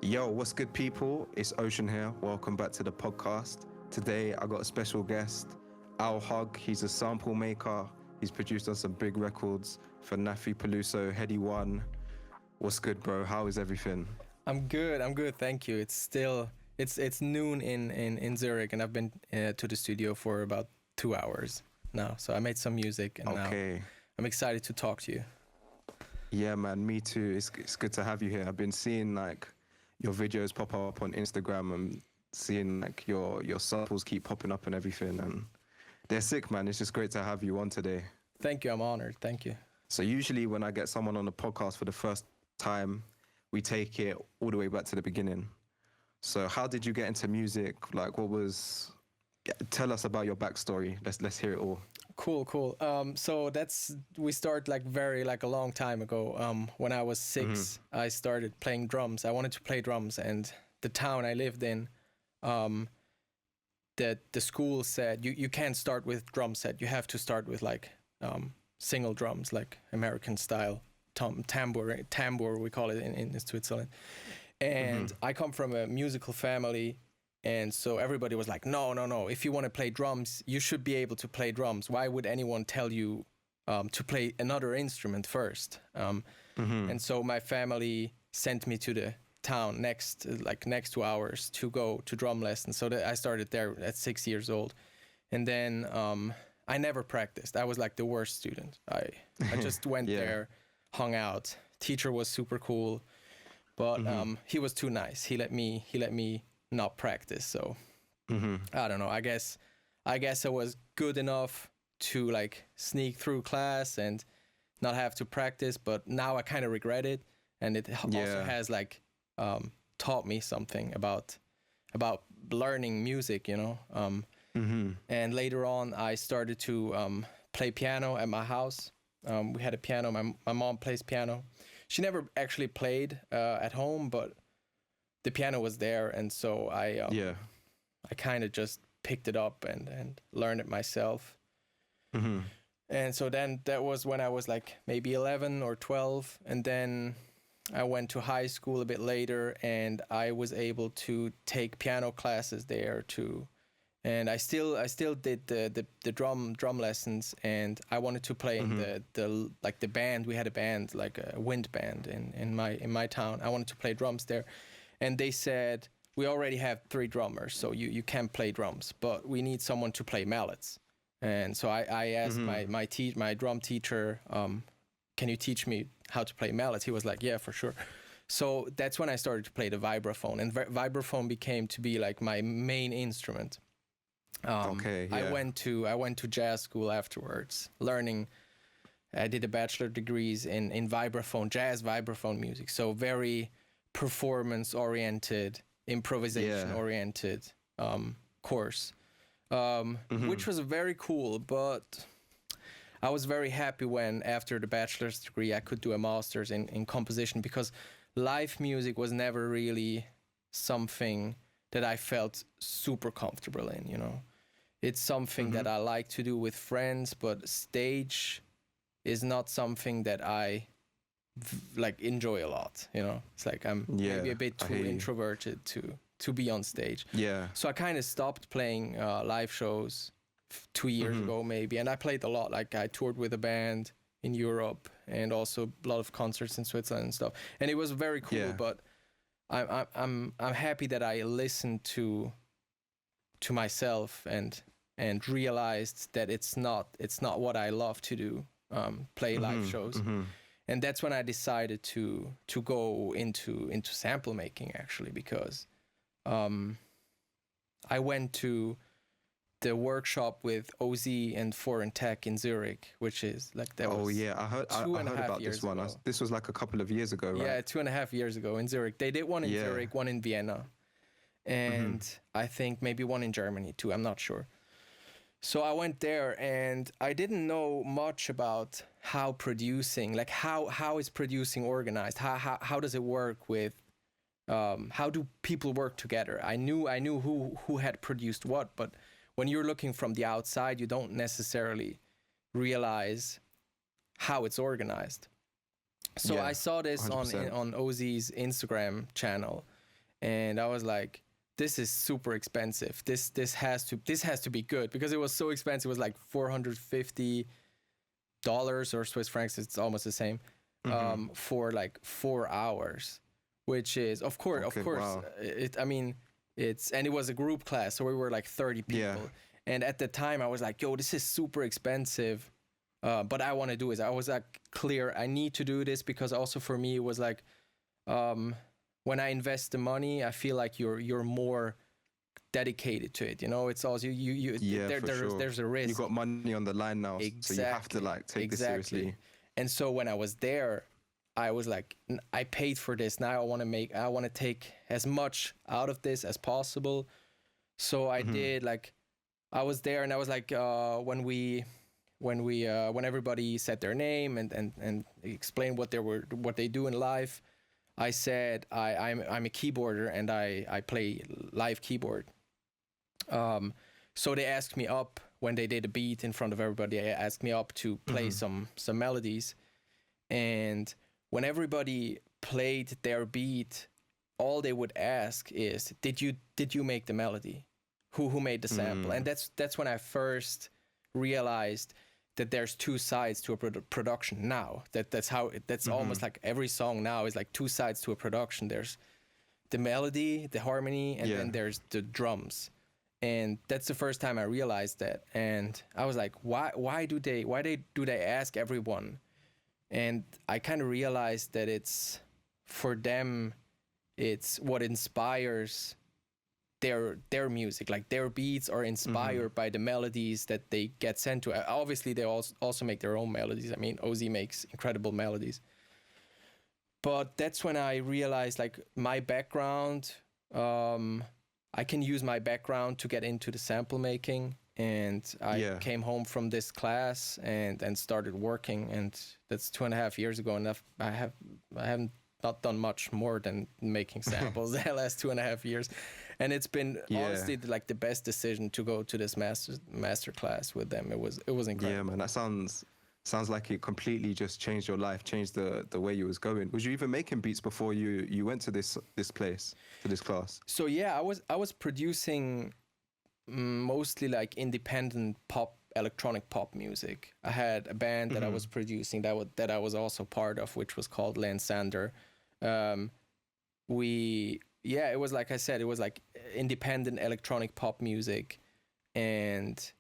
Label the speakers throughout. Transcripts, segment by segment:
Speaker 1: Yo, what's good, people? It's Ocean here. Welcome back to the podcast. Today, I got a special guest, Al Hug. He's a sample maker. He's produced on some big records for Nathy, Peluso, Headie 1. What's good, bro? How is everything?
Speaker 2: I'm good. Thank you. It's noon in Zurich, and I've been to the studio for about 2 hours now. So I made some music, and now I'm excited to talk to you.
Speaker 1: Yeah, man, me too. It's good to have you here. I've been seeing your videos pop up on Instagram and seeing your samples keep popping up and everything, and they're sick, man. It's just great to have you on today.
Speaker 2: Thank you. I'm honored. Thank you.
Speaker 1: So usually when I get someone on the podcast for the first time, we take it all the way back to the beginning. So how did you get into music? Tell us about your backstory. Let's hear it all.
Speaker 2: Cool. So we start a long time ago. When I was 6, I started playing drums. I wanted to play drums, and the town I lived in, that the school said you can't start with drum set. You have to start with single drums, like American style tambour we call it in Switzerland. And I come from a musical family. And so everybody was like, no. If you want to play drums, you should be able to play drums. Why would anyone tell you to play another instrument first? And so my family sent me to the town next 2 hours to go to drum lessons. So I started there at 6 years old. And then I never practiced. I was like the worst student. I just went there, hung out. Teacher was super cool, but he was too nice. He let me not practice. So I don't know. I guess I was good enough to sneak through class and not have to practice. But now I kind of regret it, and it also has taught me something about learning music. And later on, I started to play piano at my house. We had a piano. My mom plays piano. She never actually played at home, but the piano was there, and so I kind of just picked it up and learned it myself. And so then that was when I was maybe 11 or 12, and then I went to high school a bit later, and I was able to take piano classes there too. And I still did the drum lessons, and I wanted to play in the band. We had a band, like a wind band in my town. I wanted to play drums there. And they said, we already have 3 drummers, so you can't play drums, but we need someone to play mallets. And so I asked my drum teacher, can you teach me how to play mallets? He was like, yeah, for sure. So that's when I started to play the vibraphone, and vibraphone became to be my main instrument. I went to jazz school afterwards, learning. I did a bachelor degrees in jazz vibraphone music, so very performance-oriented, improvisation-oriented course, which was very cool. But I was very happy when, after the bachelor's degree, I could do a master's in composition, because live music was never really something that I felt super comfortable in, It's something that I like to do with friends, but stage is not something that I enjoy a lot. It's I'm maybe a bit too introverted to be on stage. So I kind of stopped playing live shows 2 years ago maybe, and I played a lot. I toured with a band in Europe, and also a lot of concerts in Switzerland and stuff, and it was very cool. But I'm happy that I listened to myself and realized that it's not what I love to do, play live shows. And that's when I decided to go into sample making, actually, because I went to the workshop with OZ and Foreign Tech in Zurich, which is
Speaker 1: I heard about this one. This was a couple of years ago, right?
Speaker 2: Yeah, 2.5 years ago in Zurich. They did one in Zurich, one in Vienna, and I think maybe one in Germany too. I'm not sure. So I went there, and I didn't know much about how producing, how is producing organized? How does it work with, how do people work together? I knew who had produced what, but when you're looking from the outside, you don't necessarily realize how it's organized. So I saw this on OZ's Instagram channel, and I was like, this is super expensive. This has to be good, because it was so expensive. It was like $450 or Swiss francs. It's almost the same, for like 4 hours, which is of course,
Speaker 1: wow.
Speaker 2: and it was a group class, so we were like 30 people.
Speaker 1: Yeah.
Speaker 2: And at the time I was like, yo, this is super expensive, but I want to do it. I was like, clear, I need to do this, because also for me it was like, when I invest the money, I feel like you're more dedicated to it. You know, it's also there's a risk.
Speaker 1: You got money on the line now, so you have to like take this seriously.
Speaker 2: And so when I was there, I was like, I paid for this. Now I want to take as much out of this as possible. So I did, like, I was there, and I was like, when everybody said their name and explained what they do in life, I said I'm a keyboarder and I play live keyboard. So they asked me up when they did a beat in front of everybody. They asked me up to play some melodies, and when everybody played their beat, all they would ask is, did you make the melody? Who made the sample? And that's when I first realized that there's two sides to a production now. That's almost like every song now is like two sides to a production. There's the melody, the harmony, and then there's the drums. And that's the first time I realized that. And I was like, why do they ask everyone? And I kind of realized that it's, for them, it's what inspires their music. Like, their beats are inspired by the melodies that they get sent to. Obviously they also make their own melodies. I mean, Ozzy makes incredible melodies. But that's when I realized, like, my background, I can use my background to get into the sample making. And I came home from this class and started working, and that's 2.5 years ago. And I haven't not done much more than making samples the last 2.5 years. And it's been honestly like the best decision to go to this master class with them. It was incredible.
Speaker 1: Yeah, man, that sounds like it completely just changed your life, changed the way you was going. Was you even making beats before you went to this place, to this class?
Speaker 2: So yeah, I was producing mostly like independent pop, electronic pop music. I had a band that I was producing that I was also part of, which was called Landsander. It was, like I said, it was like independent electronic pop music, and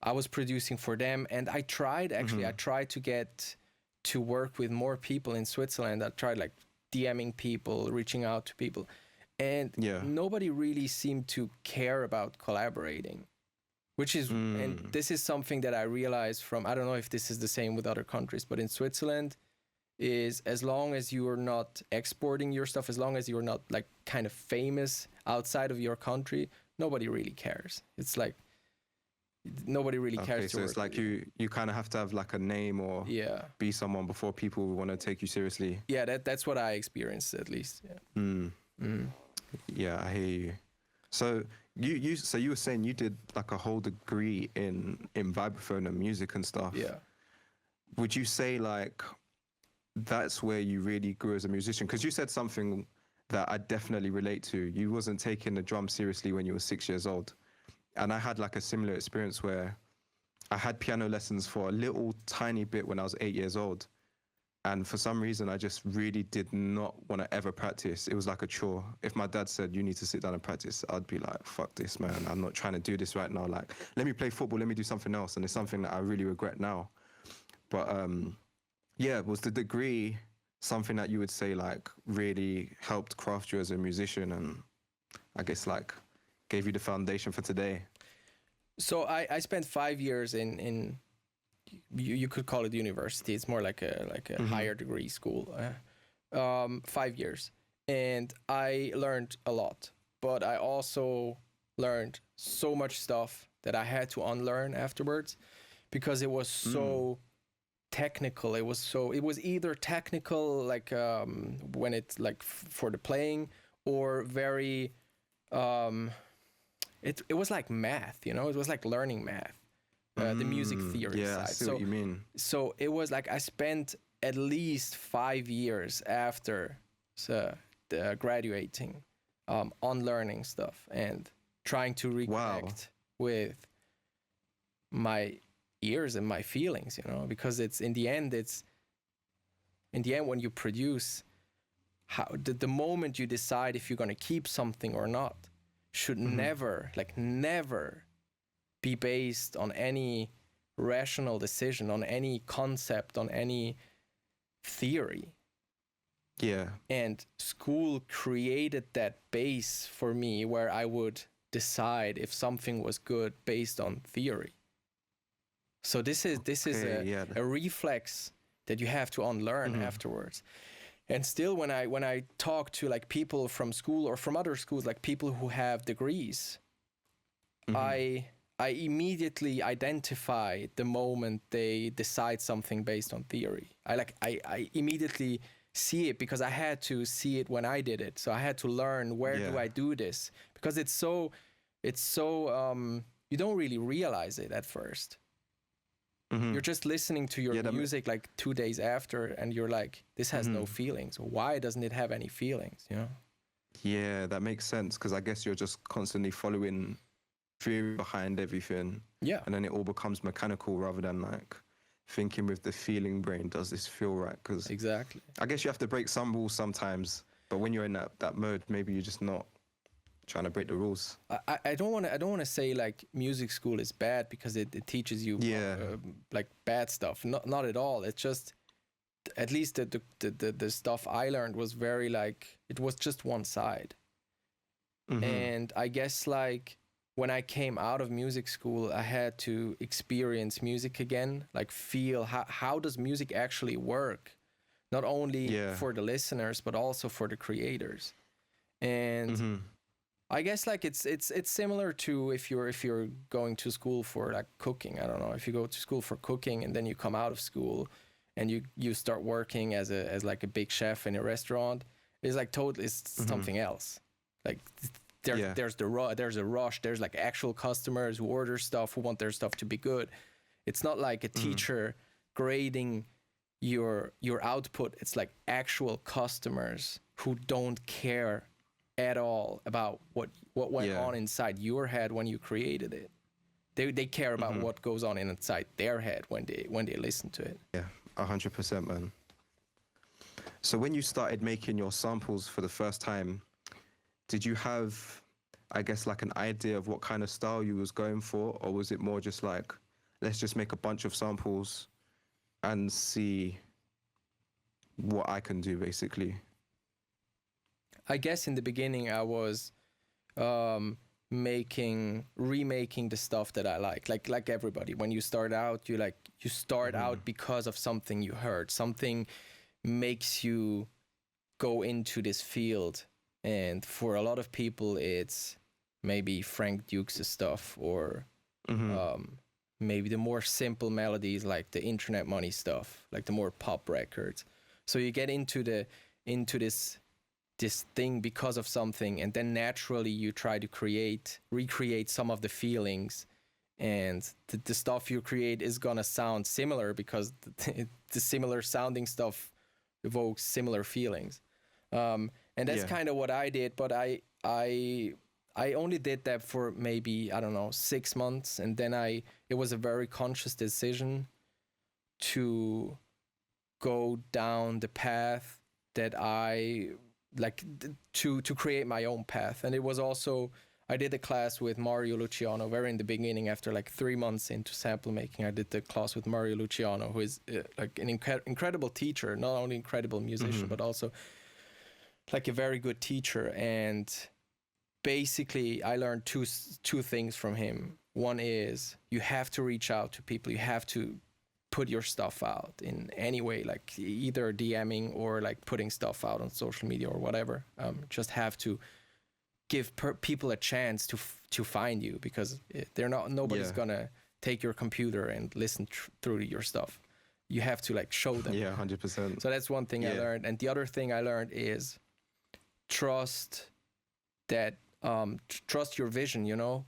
Speaker 2: I was producing for them. And I tried to get to work with more people in Switzerland. I tried like DMing people, reaching out to people, and nobody really seemed to care about collaborating, which is, and this is something that I realized from, I don't know if this is the same with other countries, but in Switzerland, is as long as you are not exporting your stuff, as long as you're not like kind of famous outside of your country, nobody really cares. It's like nobody really cares.
Speaker 1: Okay, so it's like you kind of have to have like a name or be someone before people want to take you seriously.
Speaker 2: Yeah, that's what I experienced, at least.
Speaker 1: Yeah, I hear you. So you were saying you did like a whole degree in vibraphone and music and stuff.
Speaker 2: Yeah.
Speaker 1: Would you say like that's where you really grew as a musician? Because you said something that I definitely relate to. You wasn't taking the drum seriously when you were 6 years old. And I had like a similar experience where I had piano lessons for a little tiny bit when I was 8 years old. And for some reason, I just really did not want to ever practice. It was like a chore. If my dad said, you need to sit down and practice, I'd be like, fuck this, man. I'm not trying to do this right now. Like, let me play football. Let me do something else. And it's something that I really regret now. But was the degree something that you would say like really helped craft you as a musician and I guess like gave you the foundation for today?
Speaker 2: So I spent 5 years in you could call it university. It's more like a higher degree school. 5 years, and I learned a lot. But I also learned so much stuff that I had to unlearn afterwards, because it was so technical. It was either technical, like when it's like for the playing, or very it was like math, you know. It was like learning math, the music theory side.
Speaker 1: I see what you mean.
Speaker 2: So it was like I spent at least 5 years after graduating. unlearning stuff and trying to reconnect with my ears and my feelings, you know, because it's in the end when you produce, how the moment you decide if you're going to keep something or not should never be based on any rational decision, on any concept, on any theory.
Speaker 1: Yeah.
Speaker 2: And school created that base for me where I would decide if something was good based on theory. So this is a reflex that you have to unlearn afterwards. And still when I talk to like people from school or from other schools, like people who have degrees, I immediately identify the moment they decide something based on theory. I immediately see it because I had to see it when I did it. So I had to learn where do I do this, because it's so you don't really realize it at first. You're just listening to your music like 2 days after, and you're like, this has no feelings. Why doesn't it have any feelings? You know?
Speaker 1: Yeah, that makes sense, because I guess you're just constantly following theory behind everything.
Speaker 2: Yeah.
Speaker 1: And then it all becomes mechanical rather than like thinking with the feeling brain, does this feel right? Because
Speaker 2: exactly.
Speaker 1: I guess you have to break some rules sometimes, but when you're in that mode, maybe you're just not trying to break the rules.
Speaker 2: I don't want to say like music school is bad because it teaches you like bad stuff. Not at all. It's just, at least the stuff I learned was very like, it was just one side. And I guess like when I came out of music school, I had to experience music again, like feel how does music actually work, not only for the listeners but also for the creators. And I guess like it's similar to if you're going to school for like cooking. I don't know, if you go to school for cooking and then you come out of school and you start working as like a big chef in a restaurant, it's like totally something else. Like there's a rush. There's like actual customers who order stuff, who want their stuff to be good. It's not like a teacher grading your output. It's like actual customers who don't care at all about what went on inside your head when you created it. They care about what goes on inside their head when they listen to it.
Speaker 1: Yeah, 100%, man. So when you started making your samples for the first time, did you have, I guess, like an idea of what kind of style you was going for, or was it more just like, let's just make a bunch of samples and see what I can do, basically?
Speaker 2: I guess in the beginning I was remaking the stuff that I like everybody. When you start out, you start out because of something you heard. Something makes you go into this field. And for a lot of people, it's maybe Frank Dukes' stuff, or maybe the more simple melodies like the Internet Money stuff, like the more pop records. So you get into this thing because of something, and then naturally you try to recreate some of the feelings, and the stuff you create is gonna sound similar because the similar sounding stuff evokes similar feelings. And that's kind of what I did, but I only did that for maybe, I don't know, 6 months, and then it was a very conscious decision to go down the path that I like to create my own path. And it was also, I did a class with Mario Luciano very in the beginning. After like 3 months into sample making, I did the class with Mario Luciano, who is like an incredible teacher, not only incredible musician, but also like a very good teacher. And basically I learned two things from him. One is you have to reach out to people. You have to put your stuff out in any way, like either DMing or like putting stuff out on social media or whatever. Just have to give people a chance to find you, because nobody's gonna take your computer and listen through your stuff. You have to like show them.
Speaker 1: Yeah, 100%.
Speaker 2: So that's one thing I learned. And the other thing I learned is trust your vision, you know.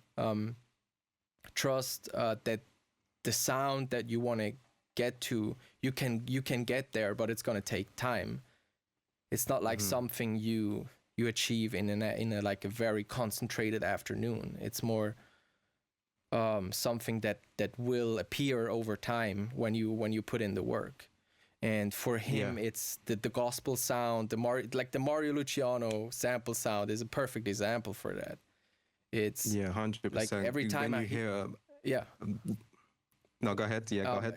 Speaker 2: Trust that the sound that you want to get to, you can get there, but it's going to take time. It's not like something you you achieve in a like a very concentrated afternoon. It's more something that will appear over time when you put in the work. And for him, it's the gospel sound, the Mario Luciano sample sound is a perfect example for that. It's
Speaker 1: 100%.
Speaker 2: like every time
Speaker 1: when
Speaker 2: I
Speaker 1: you hear
Speaker 2: yeah.
Speaker 1: No, go ahead. Yeah, go ahead.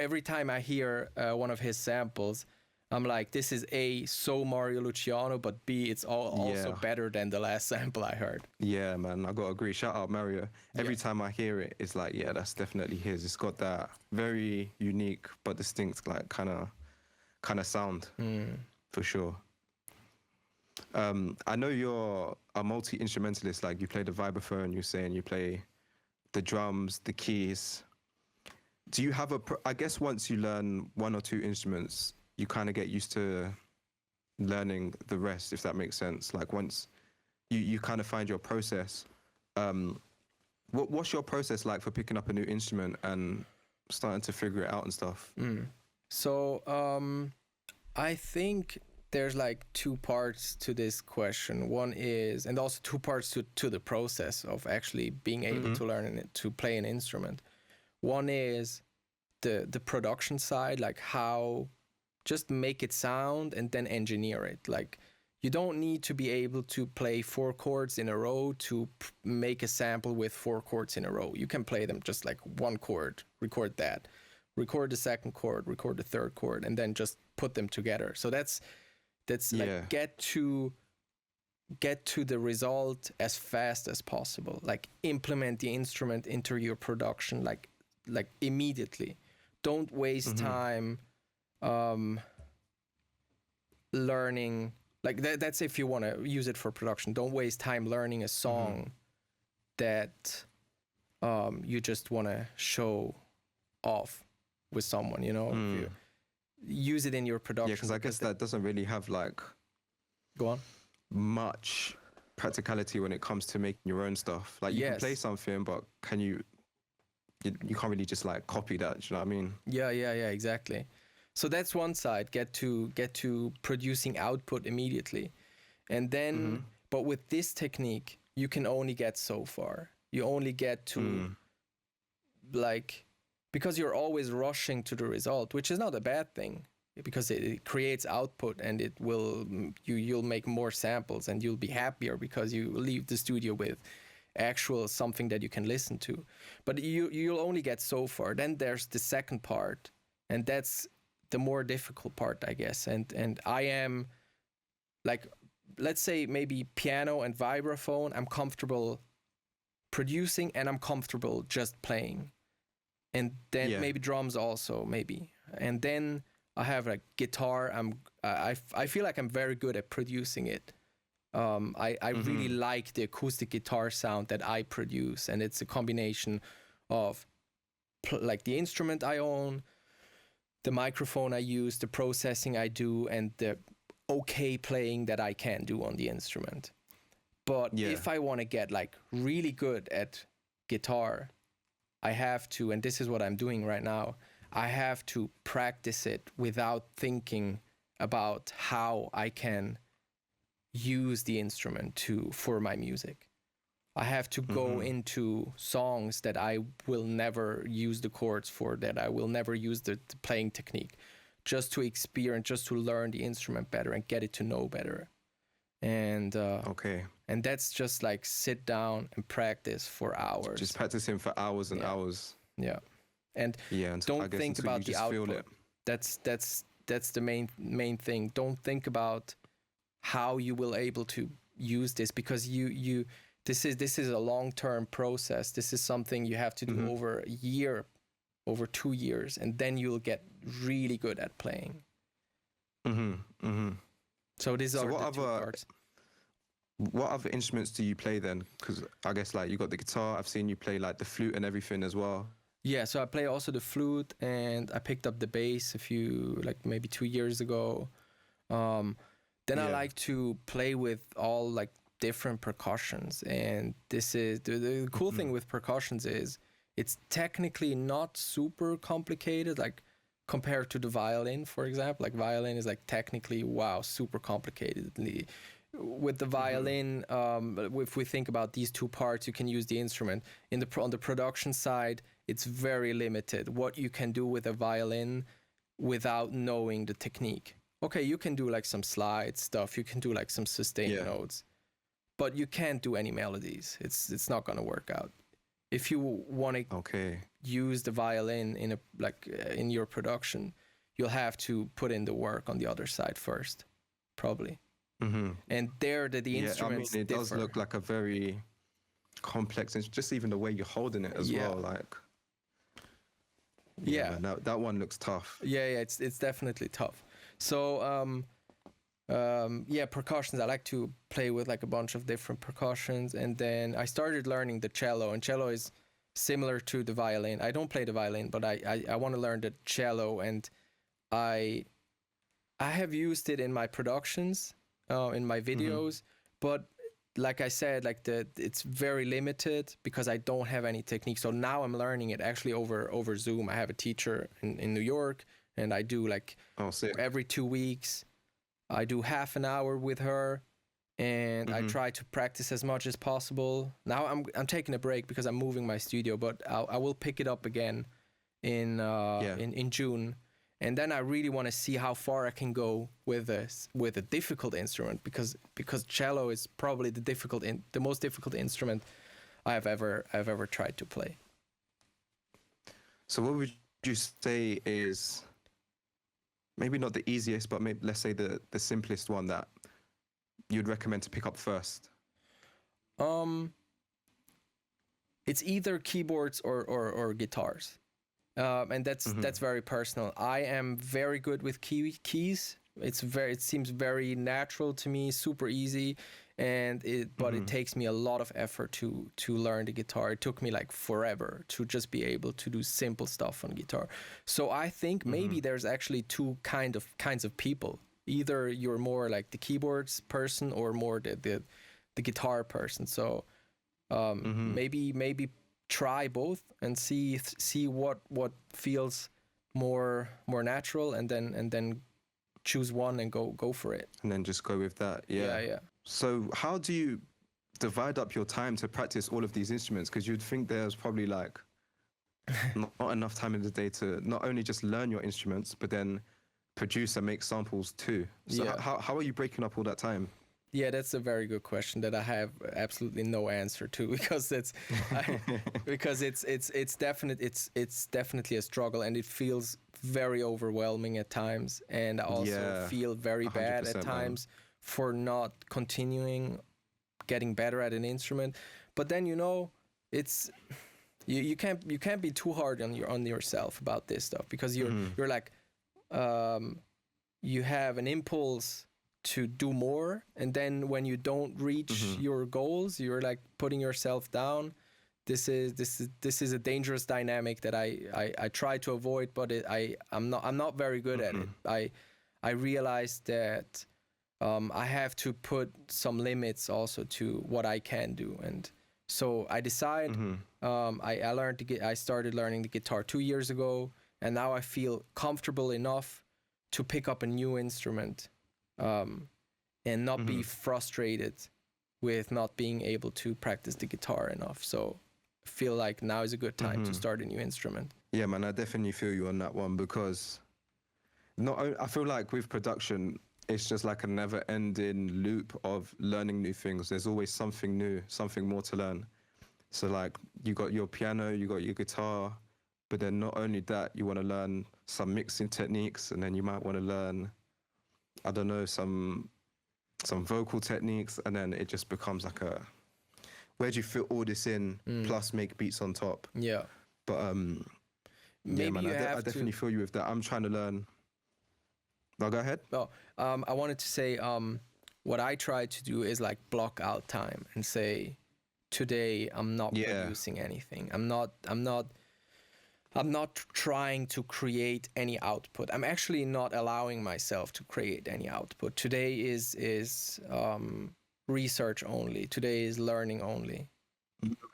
Speaker 2: Every time I hear one of his samples, I'm like, this is A, so Mario Luciano, but B, it's also better than the last sample I heard.
Speaker 1: Yeah, man, I gotta agree. Shout out Mario. Every time I hear it, it's like, yeah, that's definitely his. It's got that very unique but distinct, like kind of sound, for sure. I know you're a multi-instrumentalist. Like you play the vibraphone. You're saying you play the drums, the keys. Do you have I guess once you learn one or two instruments, you kind of get used to learning the rest, if that makes sense. Like once you kind of find your process. What's your process like for picking up a new instrument and starting to figure it out and stuff?
Speaker 2: So I think there's like two parts to this question. One is, and also two parts to the process of actually being able to learn to play an instrument. One is the production side, like how just make it sound and then engineer it. Like you don't need to be able to play 4 chords in a row to make a sample with 4 chords in a row. You can play them just like 1 chord, record that, record the 2nd chord, record the 3rd chord, and then just put them together. So that's like get to the result as fast as possible. Like implement the instrument into your production like immediately. Don't waste time learning. Like that's if you want to use it for production. Don't waste time learning a song that you just want to show off with someone, you know. If you use it in your production.
Speaker 1: Yeah, because I guess that doesn't really have like
Speaker 2: go on
Speaker 1: much practicality when it comes to making your own stuff. Like you can play something, but can you can't really just like copy that. Do you know what I mean?
Speaker 2: Yeah, exactly. So that's one side. Get to producing output immediately, and then. But with this technique, you can only get so far. You only get to like, because you're always rushing to the result, which is not a bad thing, because it creates output and it will you'll make more samples and you'll be happier because you leave the studio with actual something that you can listen to. But you'll only get so far. Then there's the second part, and that's the more difficult part, I guess. And I am like, let's say maybe piano and vibraphone, I'm comfortable producing and I'm comfortable just playing. And then maybe drums also, maybe. And then I have like guitar. I feel like I'm very good at producing it. I really like the acoustic guitar sound that I produce, and it's a combination of like the instrument I own, the microphone I use, the processing I do, and the okay playing that I can do on the instrument. But if I want to get like really good at guitar, I have to, and this is what I'm doing right now, I have to practice it without thinking about how I can use the instrument for my music. I have to go into songs that I will never use the chords for, that I will never use the playing technique, just to experience, just to learn the instrument better and get it to know better. And and that's just like sit down and practice for hours.
Speaker 1: Just practicing for hours and hours.
Speaker 2: Yeah. And don't think about the output. That's the main thing. Don't think about how you will able to use this, because this is a long-term process. This is something you have to do over a year, over 2 years, and then you'll get really good at playing. So these are the two parts.
Speaker 1: What other instruments do you play then? Because I guess like you got the guitar. I've seen you play like the flute and everything as well.
Speaker 2: Yeah, so I play also the flute, and I picked up the bass maybe 2 years ago. Then I like to play with all like different percussions, and this is the cool thing with percussions is it's technically not super complicated, like compared to the violin, for example. Like violin is like technically super complicated. with the violin, if we think about these two parts, you can use the instrument. On the production side, it's very limited what you can do with a violin without knowing the technique. Okay, you can do like some slide stuff, you can do like some sustained notes, but you can't do any melodies. It's not gonna work out. If you want to use the violin in your production, you'll have to put in the work on the other side first, probably. And there, the instruments
Speaker 1: it does look like a very complex, and just even the way you're holding it as well. Like, man, that one looks tough.
Speaker 2: It's definitely tough. So, percussions. I like to play with like a bunch of different percussions, and then I started learning the cello. And cello is similar to the violin. I don't play the violin, but I want to learn the cello, and I have used it in my productions. In my videos, but like I said, it's very limited because I don't have any technique. So now I'm learning it actually over Zoom. I have a teacher in New York, and I do every 2 weeks. I do half an hour with her, and I try to practice as much as possible. Now I'm taking a break because I'm moving my studio, but I will pick it up again in June. And then I really want to see how far I can go with a difficult instrument, because cello is probably the most difficult instrument I've ever tried to play.
Speaker 1: So what would you say is maybe not the easiest, but maybe let's say the simplest one that you'd recommend to pick up first?
Speaker 2: It's either keyboards or guitars. And that's very personal. I am very good with keys. It seems very natural to me, super easy, but it takes me a lot of effort to learn the guitar. It took me like forever to just be able to do simple stuff on guitar. So I think maybe there's actually two kinds of people. Either you're more like the keyboards person or more the guitar person. So maybe try both and see what feels more natural, and then choose one and go for it.
Speaker 1: And then just go with that. Yeah. So how do you divide up your time to practice all of these instruments? Because you'd think there's probably like not enough time in the day to not only just learn your instruments, but then produce and make samples too. So how are you breaking up all that time?
Speaker 2: Yeah, that's a very good question that I have absolutely no answer to, because it's definitely a struggle, and it feels very overwhelming at times, and I also feel very bad at times for not continuing getting better at an instrument. But then it's you can't be too hard on yourself about this stuff, because you're like you have an impulse to do more, and then when you don't reach your goals, you're like putting yourself down. This is a dangerous dynamic that I try to avoid, but I'm not very good at it. I realized that I have to put some limits also to what I can do, and so I decide. I started learning the guitar 2 years ago, and now I feel comfortable enough to pick up a new instrument. And not be frustrated with not being able to practice the guitar enough. So I feel like now is a good time to start a new instrument.
Speaker 1: Yeah, man, I definitely feel you on that one, because I feel like with production, it's just like a never-ending loop of learning new things. There's always something new, something more to learn. So like you got your piano, you got your guitar, but then not only that, you want to learn some mixing techniques, and then you might want to learn, I don't know, some vocal techniques, and then it just becomes like where do you fit all this in plus make beats on top?
Speaker 2: Yeah.
Speaker 1: But I definitely feel you with that. I'm trying to learn. No, go ahead.
Speaker 2: Oh, I wanted to say what I try to do is like block out time and say, today I'm not producing anything. I'm not trying to create any output. I'm actually not allowing myself to create any output. Today is research only. Today is learning only.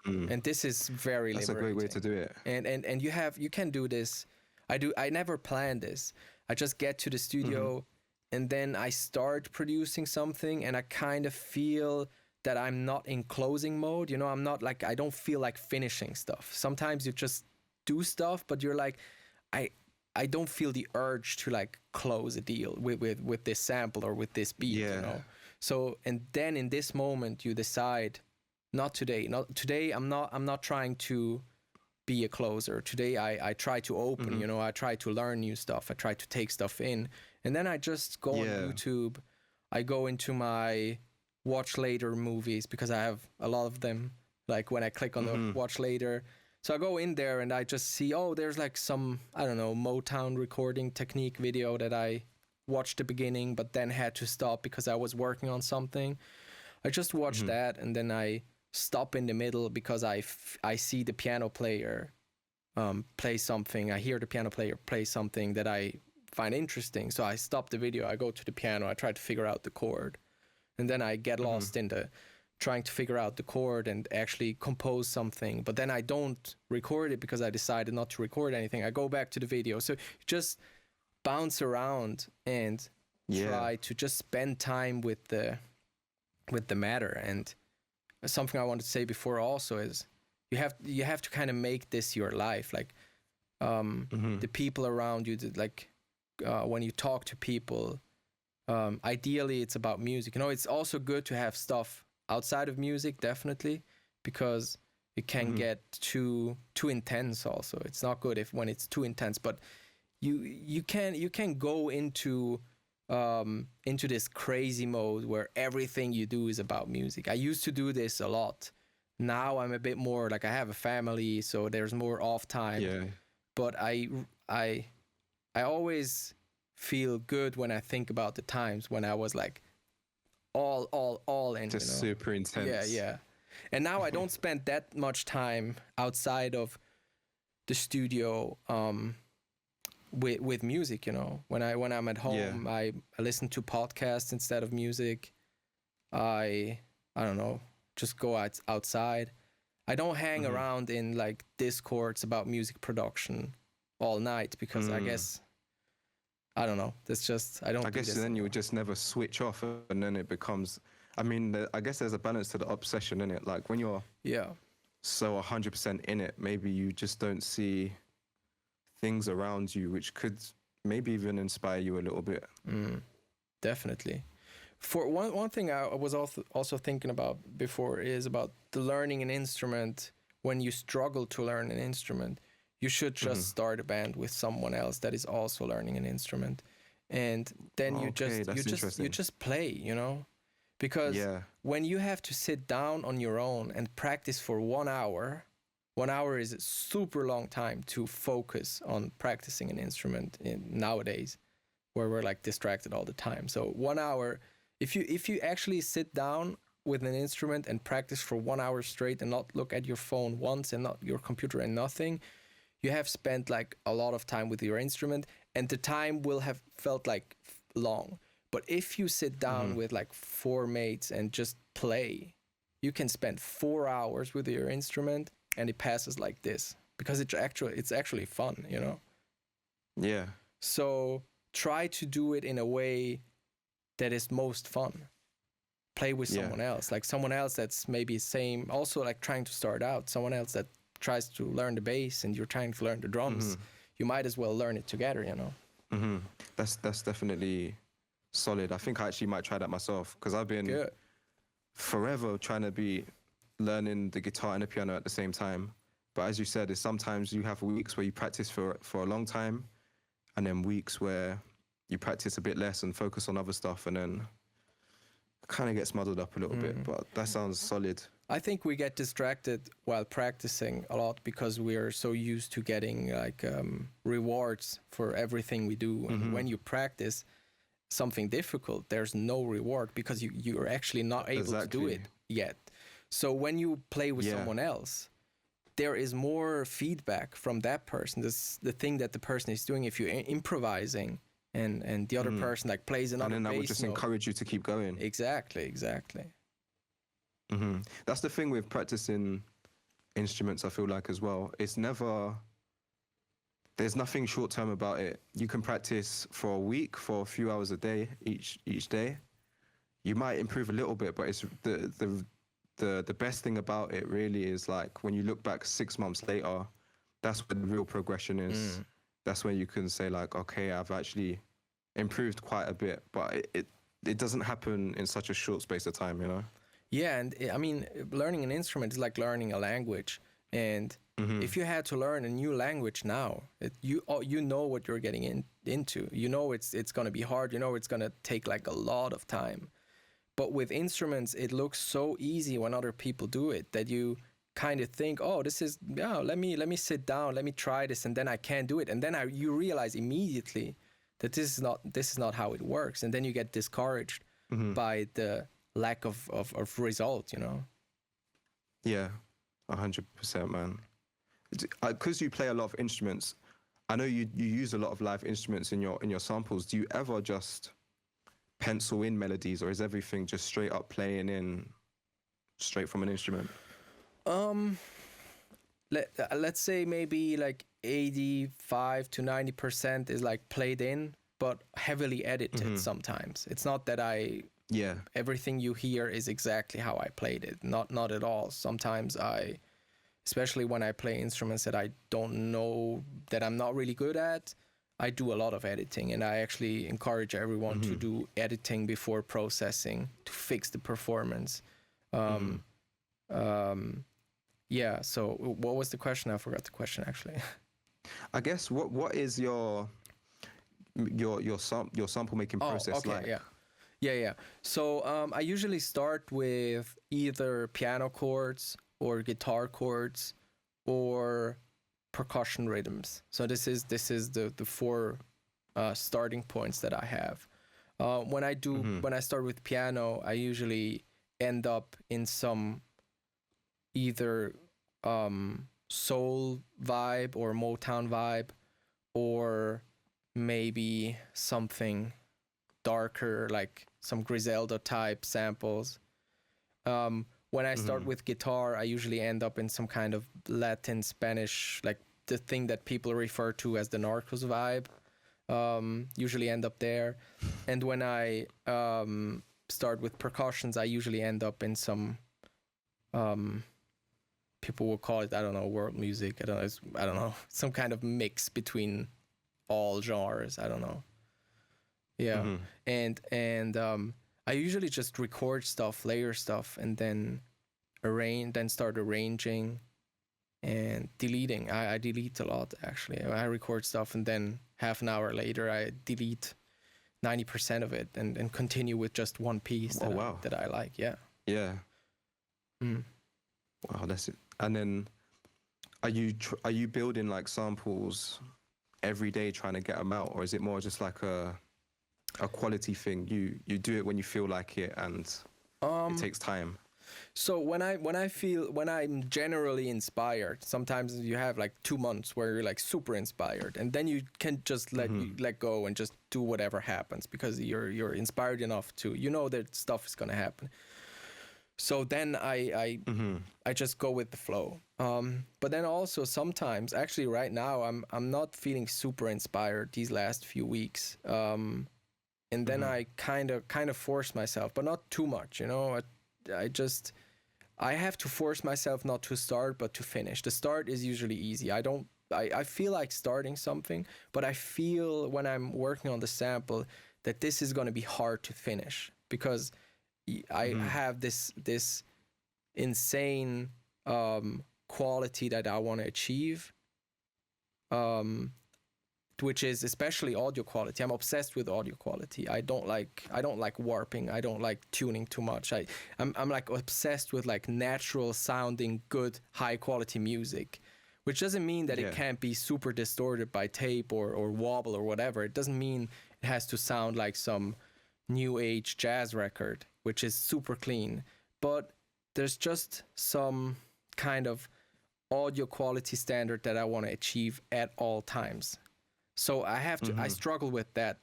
Speaker 2: And this is very liberating. That's a great
Speaker 1: way to do it.
Speaker 2: And you can do this. I never planned this. I just get to the studio, and then I start producing something, and I kind of feel that I'm not in closing mode. You know, I'm not like, I don't feel like finishing stuff. Sometimes you just do stuff, but you're like, I I don't feel the urge to like close a deal with this sample or with this beat, you know. So, and then in this moment you decide, not today. Not today. I'm not trying to be a closer. Today I try to open, you know, I try to learn new stuff. I try to take stuff in. And then I just go on YouTube. I go into my watch later movies because I have a lot of them. Like when I click on the watch later. So I go in there and I just see, oh, there's like some, I don't know, Motown recording technique video that I watched the beginning, but then had to stop because I was working on something. I just watched that, and then I stop in the middle because I see the piano player play something. I hear the piano player play something that I find interesting. So I stop the video, I go to the piano, I try to figure out the chord, and then I get lost in the trying to figure out the chord and actually compose something. But then I don't record it because I decided not to record anything. I go back to the video. So just bounce around and try to just spend time with the matter. And something I wanted to say before also is you have to kind of make this your life. Like the people around you, like when you talk to people, ideally it's about music. You know, it's also good to have stuff outside of music, definitely, because it can get too intense. Also, it's not good when it's too intense. But you can go into this crazy mode where everything you do is about music. I used to do this a lot. Now I'm a bit more like, I have a family, so there's more off time.
Speaker 1: Yeah.
Speaker 2: But I always feel good when I think about the times when I was like all in,
Speaker 1: just,
Speaker 2: you know?
Speaker 1: super intense.
Speaker 2: Yeah. And now I don't spend that much time outside of the studio with music, you know. When I'm at home, I listen to podcasts instead of music. I don't know, just go outside. I don't hang around in like Discords about music production all night because I guess, I don't know. That's just, I don't.
Speaker 1: I guess then you would just never switch off, and then it becomes. I mean, I guess there's a balance to the obsession in it. Like when you're so 100% in it, maybe you just don't see things around you which could maybe even inspire you a little bit.
Speaker 2: Definitely. For one thing I was also thinking about before is about the learning an instrument. When you struggle to learn an instrument, you should just start a band with someone else that is also learning an instrument, and then you just play, you know, because when you have to sit down on your own and practice for 1 hour, 1 hour is a super long time to focus on practicing an instrument nowadays, where we're like distracted all the time. So 1 hour, if you actually sit down with an instrument and practice for 1 hour straight and not look at your phone once and not your computer and nothing, you have spent like a lot of time with your instrument, and the time will have felt like long. But if you sit down with like 4 mates and just play, you can spend 4 hours with your instrument and it passes like this, because it's actually fun, you know?
Speaker 1: Yeah.
Speaker 2: So try to do it in a way that is most fun. Play with someone else, like someone else that's maybe same, also like trying to start out, someone else that tries to learn the bass and you're trying to learn the drums. You might as well learn it together, you know?
Speaker 1: That's definitely solid. I think I actually might try that myself, because I've been forever trying to be learning the guitar and the piano at the same time. But as you said, is sometimes you have weeks where you practice for a long time, and then weeks where you practice a bit less and focus on other stuff, and then kind of gets muddled up a little bit. But that sounds solid.
Speaker 2: I think we get distracted while practicing a lot because we're so used to getting like rewards for everything we do. And when you practice something difficult, there's no reward because you're actually not able to do it yet. So when you play with someone else, there is more feedback from that person. This the thing that the person is doing. If you're improvising and the other person like plays another bass note,
Speaker 1: and then that would just encourage you to keep going.
Speaker 2: Exactly.
Speaker 1: That's the thing with practicing instruments, I feel like, as well. It's never there's nothing short term about it. You can practice for a week, for a few hours a day, each day. You might improve a little bit, but it's the best thing about it really is like when you look back 6 months later, that's when the real progression is. That's when you can say like, okay, I've actually improved quite a bit, but it doesn't happen in such a short space of time, you know?
Speaker 2: Yeah, and I mean, learning an instrument is like learning a language. And if you had to learn a new language now, you know what you're getting into. You know it's going to be hard. You know it's going to take like a lot of time. But with instruments, it looks so easy when other people do it that you kind of think, oh, this is, yeah, let me sit down, let me try this, and then I can't do it. And then you realize immediately that this is not how it works. And then you get discouraged by the lack of result, you know?
Speaker 1: Yeah, 100%, man. Because you play a lot of instruments, I know you use a lot of live instruments in your samples. Do you ever just pencil in melodies, or is everything just straight up playing in straight from an instrument?
Speaker 2: Let's say maybe like 85 to 90% is like played in, but heavily edited sometimes. It's not that everything you hear is exactly how I played it. Not at all. Sometimes especially when I play instruments that I don't know, that I'm not really good at, I do a lot of editing, and I actually encourage everyone to do editing before processing to fix the performance. Yeah. So what was the question? I forgot the question actually.
Speaker 1: I guess what is your sample making process like?
Speaker 2: Yeah. So I usually start with either piano chords or guitar chords or percussion rhythms. So this is the four starting points that I have. When I start with piano, I usually end up in some either soul vibe or Motown vibe, or maybe something darker like some Griselda type samples. When I start with guitar, I usually end up in some kind of Latin Spanish, like the thing that people refer to as the Narcos vibe. Usually end up there. And when I start with percussions, I usually end up in some people will call it, I don't know, world music. I don't know, some kind of mix between all genres. I don't know. Yeah. And I usually just record stuff, layer stuff, and then start arranging and deleting. I delete a lot, actually. I record stuff, and then half an hour later, I delete 90% of it and continue with just one piece that I like. Yeah.
Speaker 1: Yeah. Wow, that's it. And then are you building like samples every day trying to get them out, or is it more just like a quality thing? You do it when you feel like it, and it takes time.
Speaker 2: So when I'm generally inspired, sometimes you have like 2 months where you're like super inspired, and then you can just let go and just do whatever happens because you're inspired enough to, you know, that stuff is gonna happen. So then I just go with the flow. But then also sometimes, actually right now, I'm not feeling super inspired these last few weeks. And then I kind of force myself, but not too much, you know. I have to force myself not to start, but to finish. The start is usually easy. I feel like starting something, but I feel when I'm working on the sample that this is going to be hard to finish because I have this insane quality that I want to achieve, which is especially audio quality. I'm obsessed with audio quality. I don't like warping. I don't like tuning too much. I'm like obsessed with like natural sounding, good, high quality music, which doesn't mean that it can't be super distorted by tape or wobble or whatever. It doesn't mean it has to sound like some new age jazz record, which is super clean. But there's just some kind of audio quality standard that I want to achieve at all times. So I have to, I struggle with that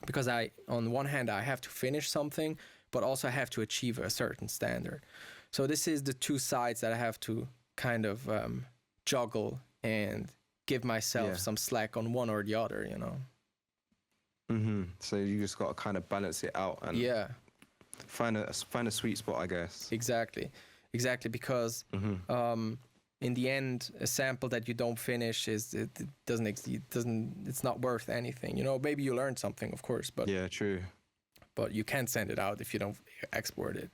Speaker 2: because on one hand, I have to finish something, but also I have to achieve a certain standard. So this is the two sides that I have to kind of juggle and give myself
Speaker 1: Yeah.
Speaker 2: some slack on one or the other, you know.
Speaker 1: So you just got to kind of balance it out and
Speaker 2: Yeah,
Speaker 1: find a sweet spot, I guess.
Speaker 2: exactly, because in the end, a sample that you don't finish it's not worth anything, you know. Maybe you learned something, of course, but
Speaker 1: Yeah, true.
Speaker 2: you can't send it out if you don't export it.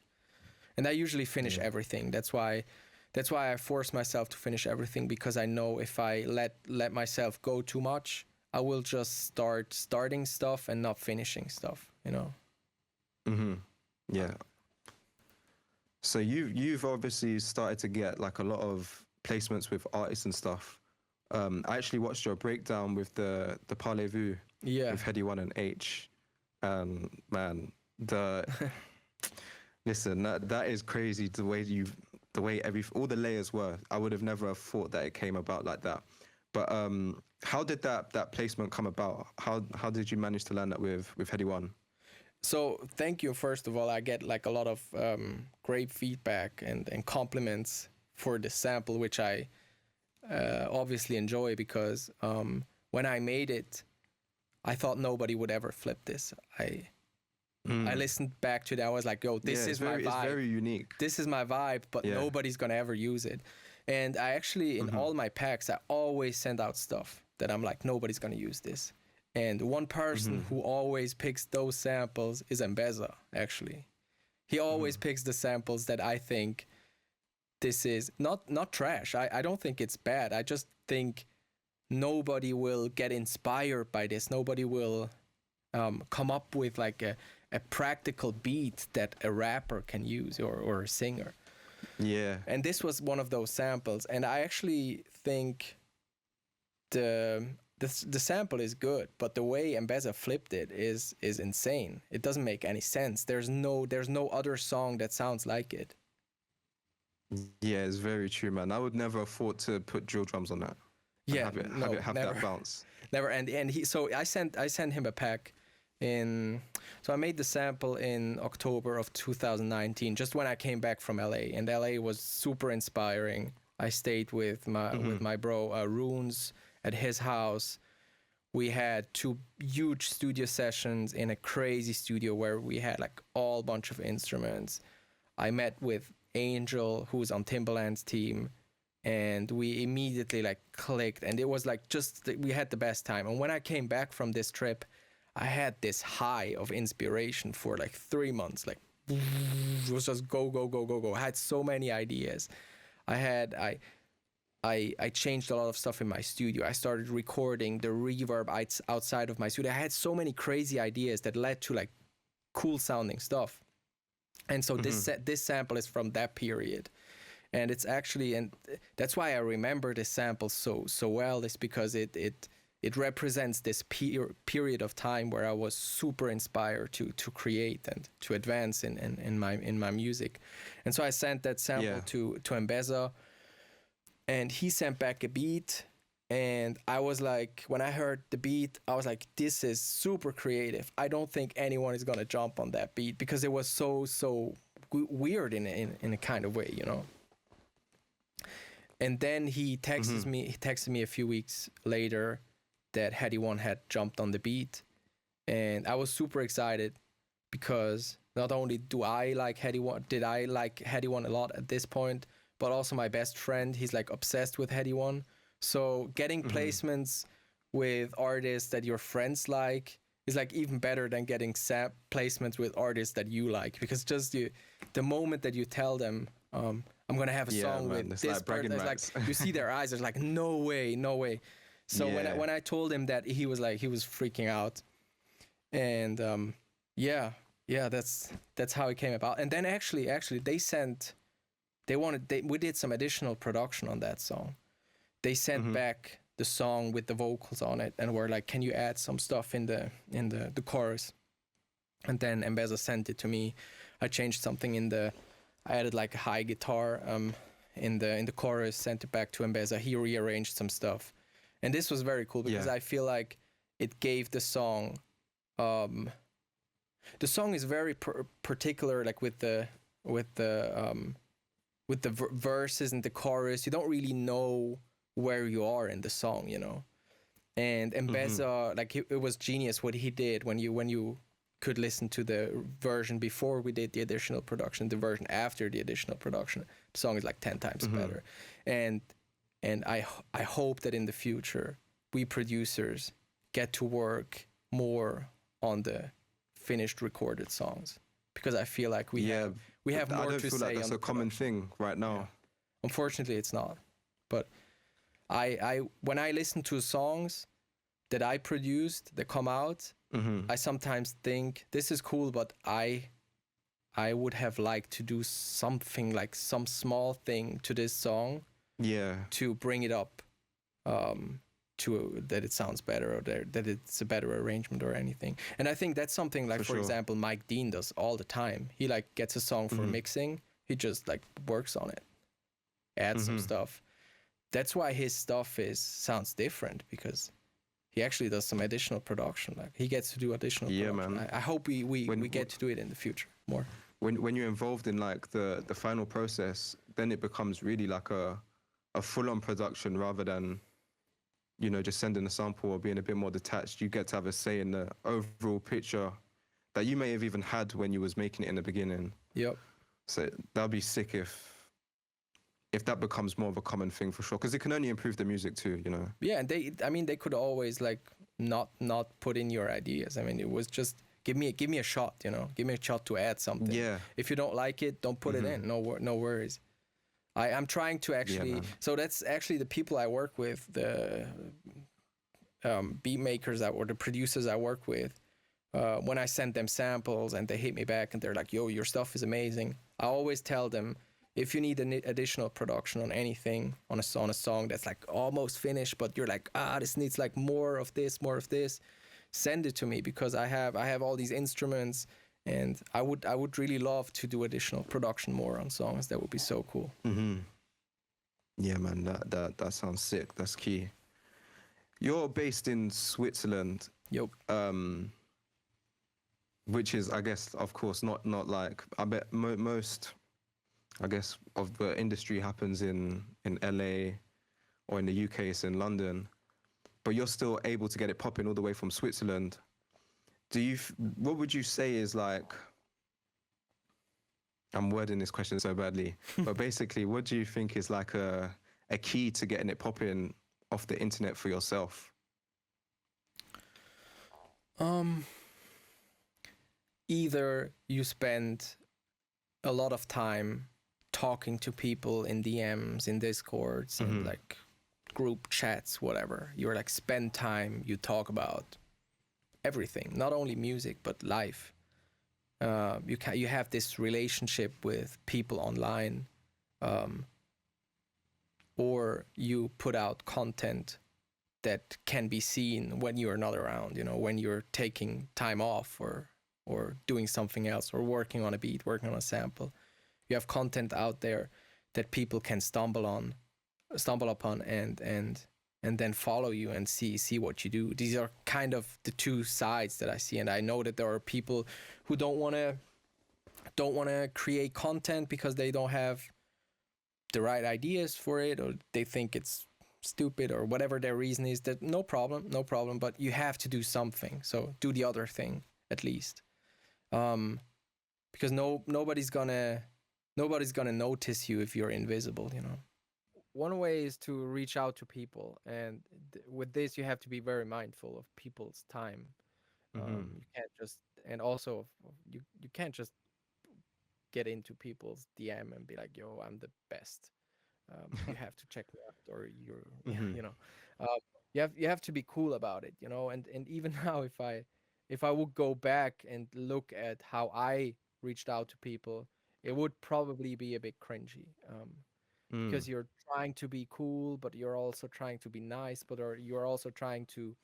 Speaker 2: And I usually finish everything. That's why I force myself to finish everything, because I know if I let myself go too much, I will just starting stuff and not finishing stuff, you know.
Speaker 1: Yeah. So you've obviously started to get like a lot of placements with artists and stuff. I actually watched your breakdown with the Parlez-Vous with Headie 1 and H. Man, listen, that is crazy. The way all the layers were. I would have never have thought that it came about like that. But how did that placement come about? How did you manage to land that with Headie 1?
Speaker 2: So thank you, first of all. I get like a lot of great feedback and compliments for the sample, which I obviously enjoy, because when I made it, I thought nobody would ever flip this. I listened back to that. I was like, yo, this is my vibe.
Speaker 1: It's very unique.
Speaker 2: This is my vibe, but nobody's going to ever use it. And I actually, in all my packs, I always send out stuff that I'm like, nobody's going to use this. And one person who always picks those samples is Mbeza, actually. He always picks the samples that I think this is not trash. I don't think it's bad. I just think nobody will get inspired by this. Nobody will come up with like a practical beat that a rapper can use, or a singer.
Speaker 1: Yeah.
Speaker 2: And this was one of those samples. And I actually think the sample is good, but the way Mbeza flipped it is insane. It doesn't make any sense. There's no other song that sounds like it.
Speaker 1: Yeah, it's very true, man. I would never have thought to put drill drums on that.
Speaker 2: Yeah,
Speaker 1: have
Speaker 2: never.
Speaker 1: that bounce.
Speaker 2: Never. And he, so I sent him a pack so I made the sample in October of 2019, just when I came back from LA, and LA was super inspiring. I stayed with my bro Runes at his house. We had 2 huge studio sessions in a crazy studio where we had like all bunch of instruments. I met with Angel, who's on Timbaland's team, and we immediately like clicked, and it was like we had the best time. And when I came back from this trip, I had this high of inspiration for like 3 months. Like it was just go. I had so many ideas. I changed a lot of stuff in my studio. I started recording the reverb outside of my studio. I had so many crazy ideas that led to like cool sounding stuff. And so this sample is from that period. And it's actually, and that's why I remember this sample so well, is because it represents this period of time where I was super inspired to create and to advance in my music. And so I sent that sample to Mbeza, and he sent back a beat. And I was like, when I heard the beat, I was like, this is super creative. I don't think anyone is going to jump on that beat, because it was so weird in a kind of way, you know. And then he texted me a few weeks later that Headie 1 had jumped on the beat. And I was super excited, because not only do I like Headie 1, did I like Headie 1 a lot at this point, but also my best friend, he's like obsessed with Headie 1. So getting placements with artists that your friends like is like even better than getting placements with artists that you like, because just the moment that you tell them, I'm gonna have a song with this
Speaker 1: like
Speaker 2: person, it's like you see their eyes, it's like no way. So when I told him that, he was freaking out. And that's how it came about. And then actually we did some additional production on that song. They sent back the song with the vocals on it, and were like, can you add some stuff in the chorus? And then Mbeza sent it to me. I changed something I added like a high guitar in the chorus, sent it back to Mbeza. He rearranged some stuff. And this was very cool, because I feel like it gave the song is very particular, like with the verses and the chorus. You don't really know where you are in the song, you know. And Mbeza, like it was genius what he did when you could listen to the version before we did the additional production, the version after the additional production. The song is like 10 times better. And I hope that in the future we producers get to work more on the finished recorded songs, because I feel like we have more
Speaker 1: I don't
Speaker 2: to
Speaker 1: feel
Speaker 2: say
Speaker 1: like that's
Speaker 2: on
Speaker 1: a
Speaker 2: the
Speaker 1: common
Speaker 2: production.
Speaker 1: thing right now.
Speaker 2: Unfortunately, it's not. But I when I listen to songs that I produced that come out, I sometimes think this is cool, but I would have liked to do something, like some small thing to this song
Speaker 1: Yeah.
Speaker 2: to bring it up, to that it sounds better, or that it's a better arrangement or anything. And I think that's something like, for
Speaker 1: sure.
Speaker 2: example, Mike Dean does all the time. He like gets a song for mixing, he just like works on it, adds some stuff. That's why his stuff sounds different, because he actually does some additional production. Like he gets to do additional production.
Speaker 1: Man.
Speaker 2: I hope we get to do it in the future more.
Speaker 1: When you're involved in like the final process, then it becomes really like a full-on production rather than, you know, just sending a sample or being a bit more detached. You get to have a say in the overall picture that you may have even had when you was making it in the beginning.
Speaker 2: Yep.
Speaker 1: So that'd be sick if that becomes more of a common thing, for sure, because it can only improve the music too, you know.
Speaker 2: Yeah, and they could always like not put in your ideas. I mean, it was just give me a shot, you know, give me a shot to add something.
Speaker 1: Yeah.
Speaker 2: If you don't like it, don't put it in. No worries. I'm trying to actually. So that's actually the people I work with, the beat makers or the producers I work with. When I send them samples and they hit me back and they're like, "Yo, your stuff is amazing," I always tell them, if you need an additional production on anything, on a song that's like almost finished, but you're like, this needs like more of this, send it to me, because I have all these instruments, and I would really love to do additional production more on songs. That would be so cool.
Speaker 1: Yeah, man, that sounds sick. That's key. You're based in Switzerland.
Speaker 2: Yep.
Speaker 1: Which is, I guess, of course, not like, I bet most, I guess, of the industry happens in LA, or in the UK, it's in London, but you're still able to get it popping all the way from Switzerland. What would you say is like, I'm wording this question so badly, but basically, what do you think is like a key to getting it popping off the internet for yourself?
Speaker 2: Either you spend a lot of time talking to people in DMs, in Discords, and like group chats, whatever. You're like, spend time, you talk about everything, not only music but life. You have this relationship with people online, or you put out content that can be seen when you're not around, you know, when you're taking time off or doing something else, or working on a beat, working on a sample. You have content out there that people can stumble upon and then follow you and see what you do. These are kind of the two sides that I see, and I know that there are people who don't want to create content because they don't have the right ideas for it, or they think it's stupid, or whatever their reason is. That no problem, but you have to do something. So do the other thing at least, because nobody's gonna notice you if you're invisible, you know. One way is to reach out to people, and with this you have to be very mindful of people's time. You can't just, and also you can't just get into people's DM and be like, "Yo, I'm the best." You have to check me out, or you're, you know, you have to be cool about it, you know. And even now, if I would go back and look at how I reached out to people, it would probably be a bit cringy, because you're trying to be cool, but you're also trying to be nice, but you're also trying to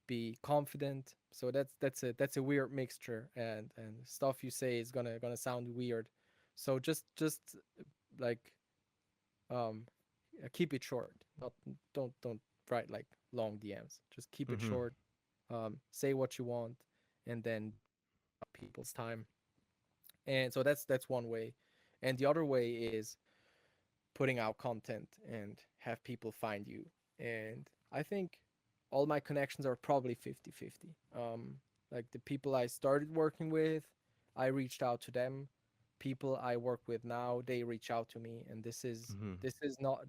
Speaker 2: be confident. So that's a weird mixture, and stuff you say is gonna sound weird. So just like keep it short. Not don't write like long DMs. Just keep it short. Say what you want, and then people's time. And so that's one way. And the other way is putting out content and have people find you. And I think all my connections are probably 50-50. Like the people I started working with, I reached out to them. People I work with now, they reach out to me, and
Speaker 1: Mm-hmm.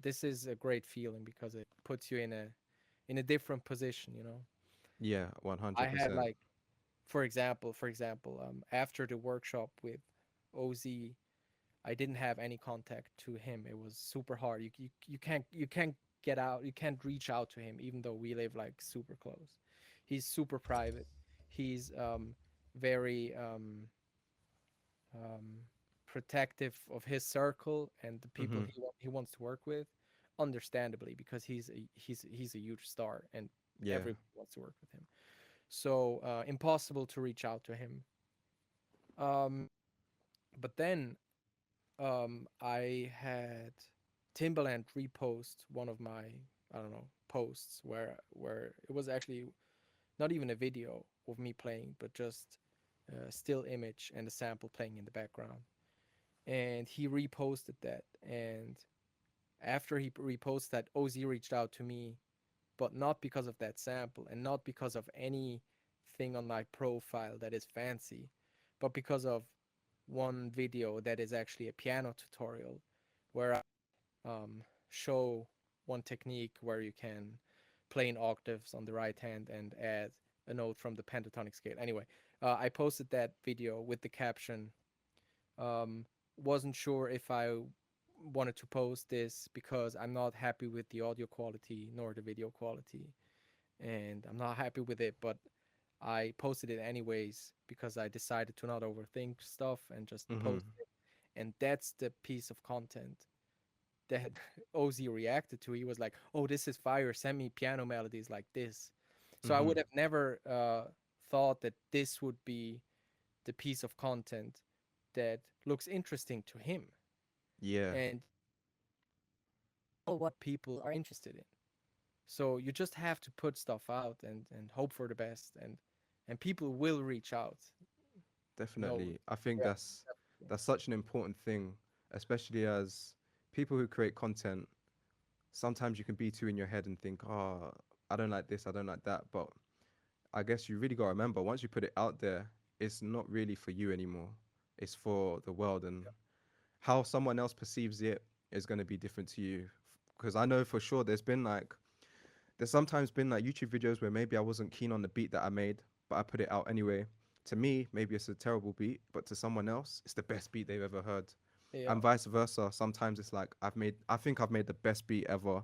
Speaker 2: this is a great feeling because it puts you in a different position, you know.
Speaker 1: Yeah,
Speaker 2: I had
Speaker 1: 100%.
Speaker 2: like, for example, after the workshop with OZ, I didn't have any contact to him. It was super hard. You can't get out. You can't reach out to him, even though we live like super close. He's super private. He's very um, protective of his circle and the people
Speaker 1: Mm-hmm.
Speaker 2: he wants to work with, understandably, because he's a huge star and
Speaker 1: Yeah.
Speaker 2: everybody wants to work with him. So impossible to reach out to him. Um, but then I had Timbaland repost one of my, I don't know, posts where it was actually not even a video of me playing, but just a still image and a sample playing in the background. And he reposted that. And after he reposted that, OZ reached out to me, but not because of that sample and not because of anything on my profile that is fancy, but because of one video that is actually a piano tutorial where I show one technique where you can play in octaves on the right hand and add a note from the pentatonic scale. Anyway, I posted that video with the caption. Wasn't sure if I wanted to post this because I'm not happy with the audio quality nor the video quality, and I'm not happy with it, but I posted it anyways because I decided to not overthink stuff and just
Speaker 1: Mm-hmm.
Speaker 2: post it. And that's the piece of content that OZ reacted to. He was like, "Oh, this is fire. Send me piano melodies like this." So I
Speaker 1: Mm-hmm.
Speaker 2: would have never thought that this would be the piece of content that looks interesting to him.
Speaker 1: Yeah,
Speaker 2: And what people are interested in. So you just have to put stuff out and hope for the best, and people will reach out. No,
Speaker 1: definitely. I think
Speaker 2: yeah,
Speaker 1: that's such an important thing, especially as people who create content. Sometimes you can be too in your head and think, "Oh, I don't like this, I don't like that." But I guess you really got to remember, once you put it out there, it's not really for you anymore. It's for the world, and how someone else perceives it is going to be different to you. Because I know for sure there's sometimes been like YouTube videos where maybe I wasn't keen on the beat that I made, but I put it out anyway. To me, maybe it's a terrible beat, but to someone else, it's the best beat they've ever heard.
Speaker 2: yeah.
Speaker 1: And vice versa. Sometimes it's like I think I've made the best beat ever.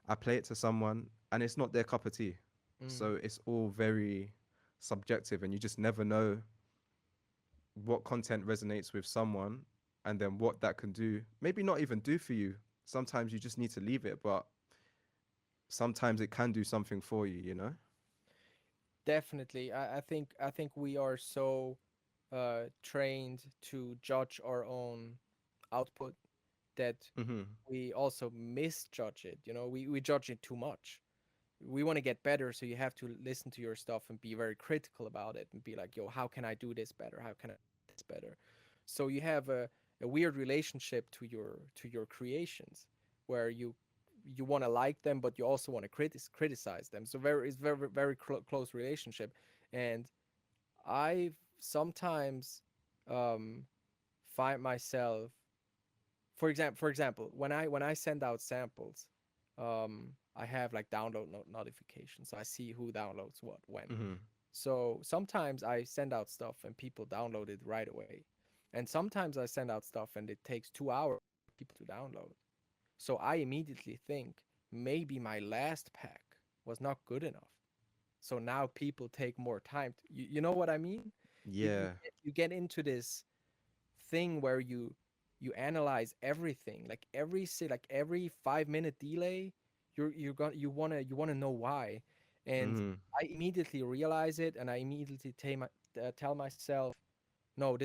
Speaker 1: I play it to someone and it's not their cup of tea.
Speaker 2: Mm.
Speaker 1: So it's all very subjective and you just never know what content resonates with someone and then what that can do. Maybe not even do for you. Sometimes you just need to leave it, but sometimes it can do something for you, you know?
Speaker 2: Definitely. I think we are so trained to judge our own output that
Speaker 1: Mm-hmm.
Speaker 2: we also misjudge it. You know, we judge it too much. We want to get better, so you have to listen to your stuff and be very critical about it and be like, yo, how can I do this better? How can I do this better? So you have a weird relationship to your creations where you want to like them, but you also want to criticize them. So very it's very close relationship, and I sometimes um, find myself, for example, when I send out samples, I have like download notifications, so I see who downloads what when.
Speaker 1: Mm-hmm.
Speaker 2: So sometimes I send out stuff and people download it right away, and sometimes I send out stuff and it takes 2 hours for people to download. So I immediately think maybe my last pack was not good enough. So now people take more time. You know what I mean?
Speaker 1: Yeah.
Speaker 2: You get into this thing where you analyze everything, like like every 5 minute delay. You wanna know why, and
Speaker 1: Mm-hmm.
Speaker 2: I immediately realize it, and I immediately tell myself, no,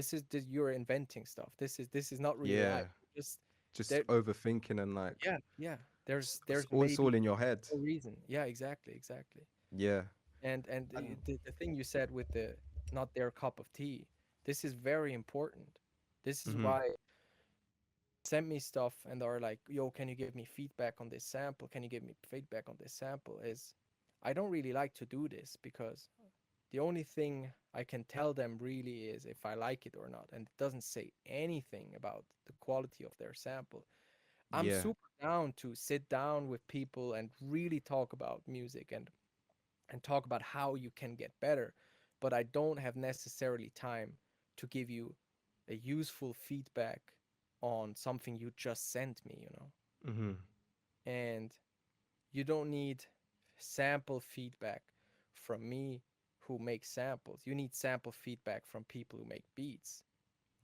Speaker 2: you're inventing stuff. This is not really life.
Speaker 1: Yeah.
Speaker 2: Just
Speaker 1: Just
Speaker 2: there,
Speaker 1: overthinking and like
Speaker 2: yeah, yeah.
Speaker 1: it's
Speaker 2: There's
Speaker 1: all
Speaker 2: maybe
Speaker 1: in your head.
Speaker 2: no reason. Yeah, exactly, exactly.
Speaker 1: Yeah.
Speaker 2: And
Speaker 1: And
Speaker 2: the thing you said with the not their cup of tea, this is very important. This is
Speaker 1: mm-hmm.
Speaker 2: why send me stuff and are like, yo, can you give me feedback on this sample? Can you give me feedback on this sample? Is I don't really like to do this because the only thing I can tell them really is if I like it or not. And it doesn't say anything about the quality of their sample. I'm
Speaker 1: Yeah.
Speaker 2: super down to sit down with people and really talk about music and talk about how you can get better, but I don't have necessarily time to give you a useful feedback on something you just sent me, you know.
Speaker 1: Mhm.
Speaker 2: And you don't need sample feedback from me who makes samples. You need sample feedback from people who make beats.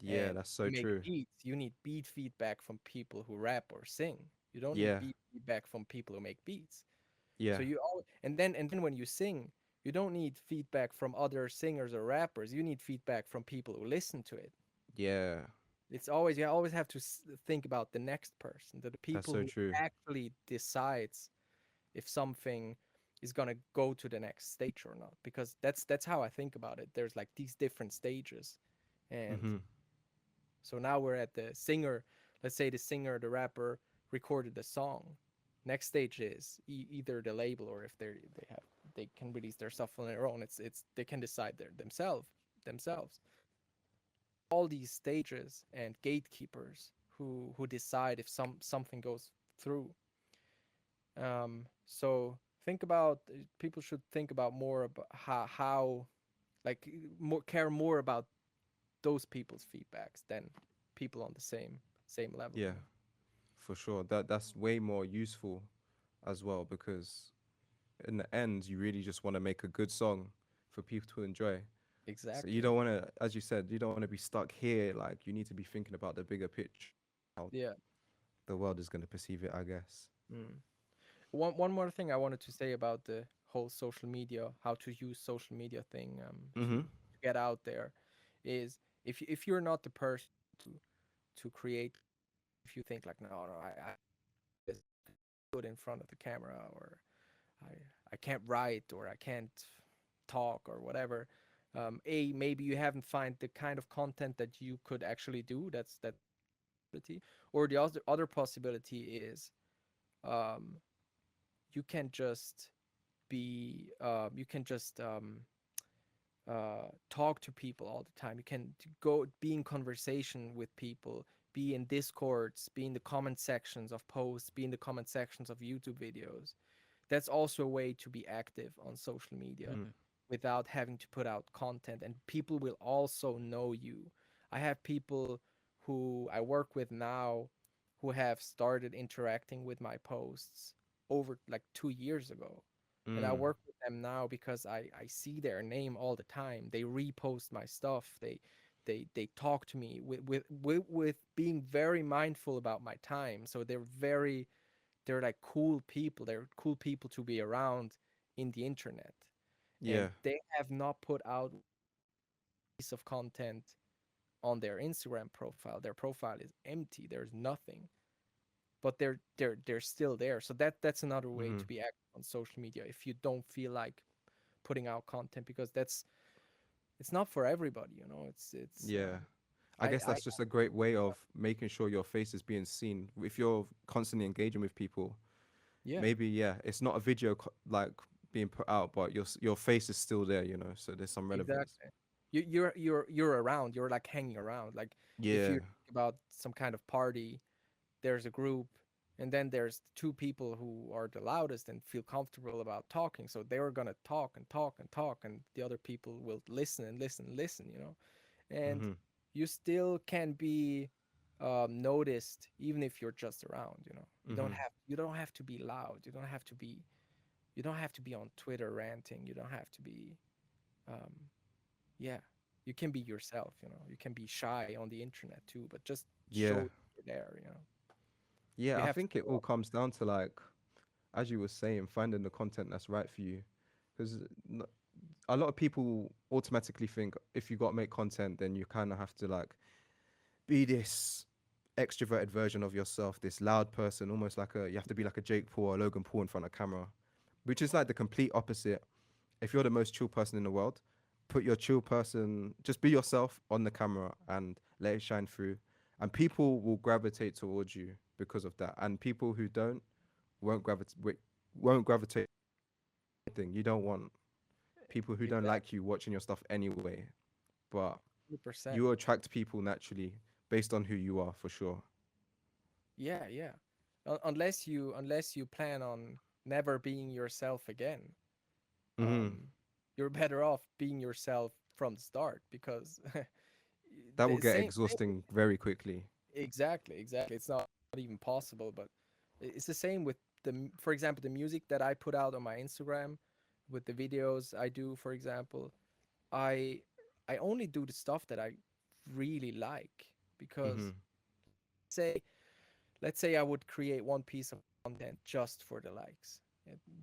Speaker 1: Yeah,
Speaker 2: And
Speaker 1: that's so
Speaker 2: you make
Speaker 1: true.
Speaker 2: beats, you need beat feedback from people who rap or sing. You don't need
Speaker 1: Yeah.
Speaker 2: beat feedback from people who make beats.
Speaker 1: Yeah.
Speaker 2: So and then when you sing, you don't need feedback from other singers or rappers. You need feedback from people who listen to it.
Speaker 1: Yeah.
Speaker 2: It's always you always have to think about the next person, the
Speaker 1: That's
Speaker 2: people
Speaker 1: so
Speaker 2: who
Speaker 1: true.
Speaker 2: actually decides if something is gonna go to the next stage or not. Because that's how I think about it. There's like these different stages, and
Speaker 1: Mhm.
Speaker 2: so now we're at the singer. Let's say the singer, the rapper recorded the song. Next stage is either the label or if they can release their stuff on their own. It's they can decide themselves. All these stages and gatekeepers who decide if something goes through. So think about people should think about more about how like more care more about those people's feedbacks than people on the same level,
Speaker 1: Yeah,
Speaker 2: you know.
Speaker 1: for sure. That's way more useful as well because in the end, you really just want to make a good song for people to enjoy. So you
Speaker 2: Exactly.
Speaker 1: don't want to, as you said, you don't want to be stuck here. Like you need to be thinking about the bigger picture, how
Speaker 2: Yeah.
Speaker 1: the world is going to perceive it, I guess.
Speaker 2: Mm. One more thing I wanted to say about the whole social media, how to use social media thing
Speaker 1: Mm-hmm.
Speaker 2: to get out there, is if you're not the person to create, if you think like no I this good in front of the camera or I I can't write or I can't talk or whatever. Maybe you haven't find the kind of content that you could actually do. That's possibility. Or the other possibility is um, you can just you can just talk to people all the time. You can go be in conversation with people, be in discords, be in the comment sections of posts, be in the comment sections of YouTube videos. That's also a way to be active on social media
Speaker 1: Mm-hmm.
Speaker 2: without having to put out content, and people will also know you. I have people who I work with now who have started interacting with my posts over like 2 years ago, and I
Speaker 1: Mm.
Speaker 2: work with them now because I see their name all the time. They repost my stuff. They talk to me with being very mindful about my time. So they're like cool people. They're cool people to be around in the internet. And
Speaker 1: Yeah.
Speaker 2: they have not put out a piece of content on their Instagram profile. Their profile is empty. There's nothing. But they're still there. So that's another way
Speaker 1: Mm-hmm.
Speaker 2: to be active on social media if you don't feel like putting out content because that's it's not for everybody, you know. It's
Speaker 1: Yeah. I guess
Speaker 2: I
Speaker 1: that's just a great way of making sure your face is being seen. If you're constantly engaging with people,
Speaker 2: yeah,
Speaker 1: maybe yeah, it's not a video like being put out, but your face is still there, you know. So there's some relevance.
Speaker 2: exactly. You're around. You're like hanging around. Like if
Speaker 1: Yeah.
Speaker 2: you think about some kind of party, there's a group and then there's two people who are the loudest and feel comfortable about talking, so they're going to talk and talk and talk, and the other people will listen and listen and listen, you know. And
Speaker 1: Mm-hmm.
Speaker 2: you still can be noticed even if you're just around, you know.
Speaker 1: Mm-hmm.
Speaker 2: You don't have to be loud. You don't have to be on Twitter ranting. You don't have to be um, yeah, you can be yourself, you know. You can be shy on the internet too, but just
Speaker 1: Yeah.
Speaker 2: show you're there, you know.
Speaker 1: Yeah.
Speaker 2: You
Speaker 1: I
Speaker 2: have to
Speaker 1: think it
Speaker 2: show
Speaker 1: all
Speaker 2: up.
Speaker 1: comes down to like, as you were saying, finding the content that's right for you. Because a lot of people automatically think if you got to make content, then you kind of have to like be this extroverted version of yourself, this loud person, almost like you have to be like a Jake Paul or Logan Paul in front of camera, which is like the complete opposite. If you're the most chill person in the world, put your chill person, just be yourself on the camera and let it shine through. and people will gravitate towards you because of that. And people who don't won't gravitate won't gravitate anything. You don't want people who don't
Speaker 2: Exactly.
Speaker 1: like you watching your stuff anyway. But
Speaker 2: 100%.
Speaker 1: you attract people naturally based on who you are for sure.
Speaker 2: Yeah, yeah. Unless you plan on never being yourself again,
Speaker 1: Hmm.
Speaker 2: um, you're better off being yourself from the start because
Speaker 1: That will
Speaker 2: the
Speaker 1: get
Speaker 2: same.
Speaker 1: exhausting very quickly.
Speaker 2: Exactly, exactly. It's not even possible, but it's the same with for example, the music that I put out on my Instagram, with the videos I do, for example. I I only do the stuff that I really like because
Speaker 1: Hmm.
Speaker 2: say let's say I would create one piece of content just for the likes.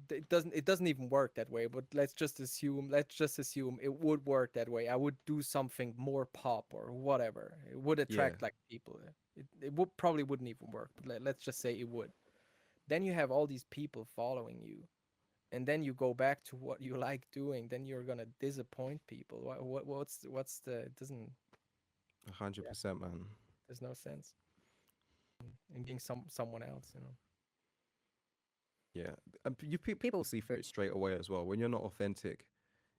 Speaker 2: It doesn't even work that way, but let's just assume it would work that way. I would do something more pop or whatever. It would
Speaker 1: Yeah.
Speaker 2: attract like people. It would probably wouldn't even work, but let's just say it would. Then you have all these people following you, and then you go back to what you like doing. Then you're gonna disappoint people. What's the it doesn't
Speaker 1: 100%, man.
Speaker 2: there's no sense in being someone else, you know.
Speaker 1: Yeah. And people see through it straight away as well. When you're not authentic,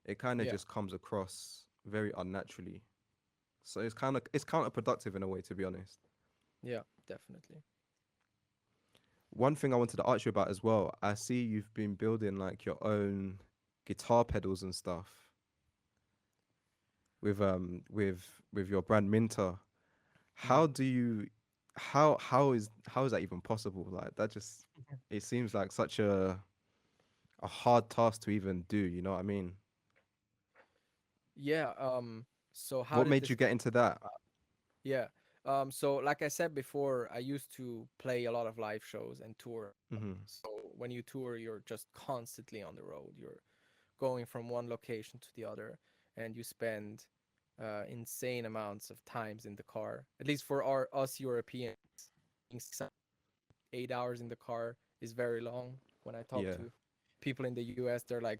Speaker 1: it kind of
Speaker 2: Yeah,
Speaker 1: just comes across very unnaturally. So it's counterproductive in a way, to be honest.
Speaker 2: yeah, definitely.
Speaker 1: One thing I wanted to ask you about as well, I see you've been building like your own guitar pedals and stuff with your brand Minta.
Speaker 2: Mm.
Speaker 1: How do you how is that even possible? Like that just it seems like such a hard task to even do, you know what I mean?
Speaker 2: Yeah. So how
Speaker 1: What
Speaker 2: did
Speaker 1: made
Speaker 2: this
Speaker 1: you get
Speaker 2: come
Speaker 1: into that?
Speaker 2: about? Yeah. So like I said before, I used to play a lot of live shows and tour.
Speaker 1: Hmm.
Speaker 2: So when you tour, you're just constantly on the road. You're going from one location to the other, and you spend insane amounts of times in the car. At least for us Europeans, being 6 8 hours in the car is very long. When I talk
Speaker 1: Yeah,
Speaker 2: to people in the US, they're like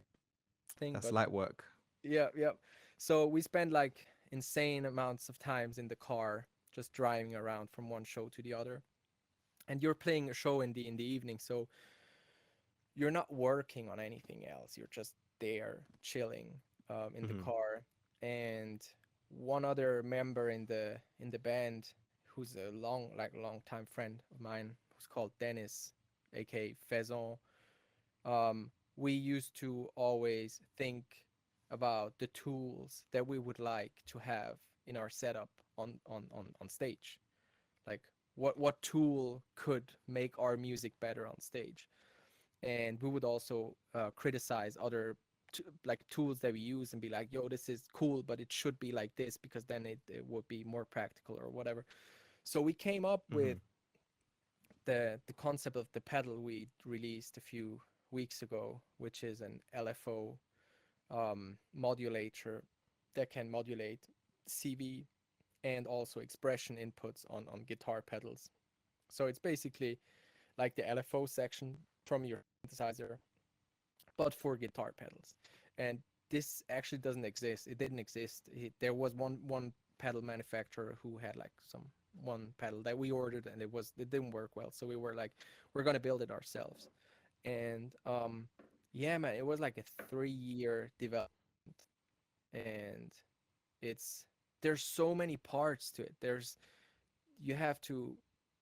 Speaker 2: thing,
Speaker 1: that's
Speaker 2: but
Speaker 1: light work.
Speaker 2: yeah, yeah. So we spend like insane amounts of times in the car just driving around from one show to the other. And you're playing a show in the evening, so you're not working on anything else. You're just there chilling in the
Speaker 1: Hmm.
Speaker 2: car. And one other member in the band, who's a long time friend of mine, who's called Dennis, aka Faison. We used to always think about the tools that we would like to have in our setup on stage. Like what tool could make our music better on stage? And we would also criticize other like tools that we use and be like, yo, this is cool, but it should be like this because then it would be more practical or whatever. So we came up
Speaker 1: Hmm.
Speaker 2: with the concept of the pedal we released a few weeks ago, which is an LFO modulator that can modulate CV and also expression inputs on guitar pedals. So it's basically like the LFO section from your synthesizer, but for guitar pedals. And this actually doesn't exist. It didn't exist. There was one pedal manufacturer who had like some one pedal that we ordered, and it didn't work well. So we were like, we're gonna build it ourselves. And yeah, man, it was like a 3 year development, and it's there's so many parts to it. You have to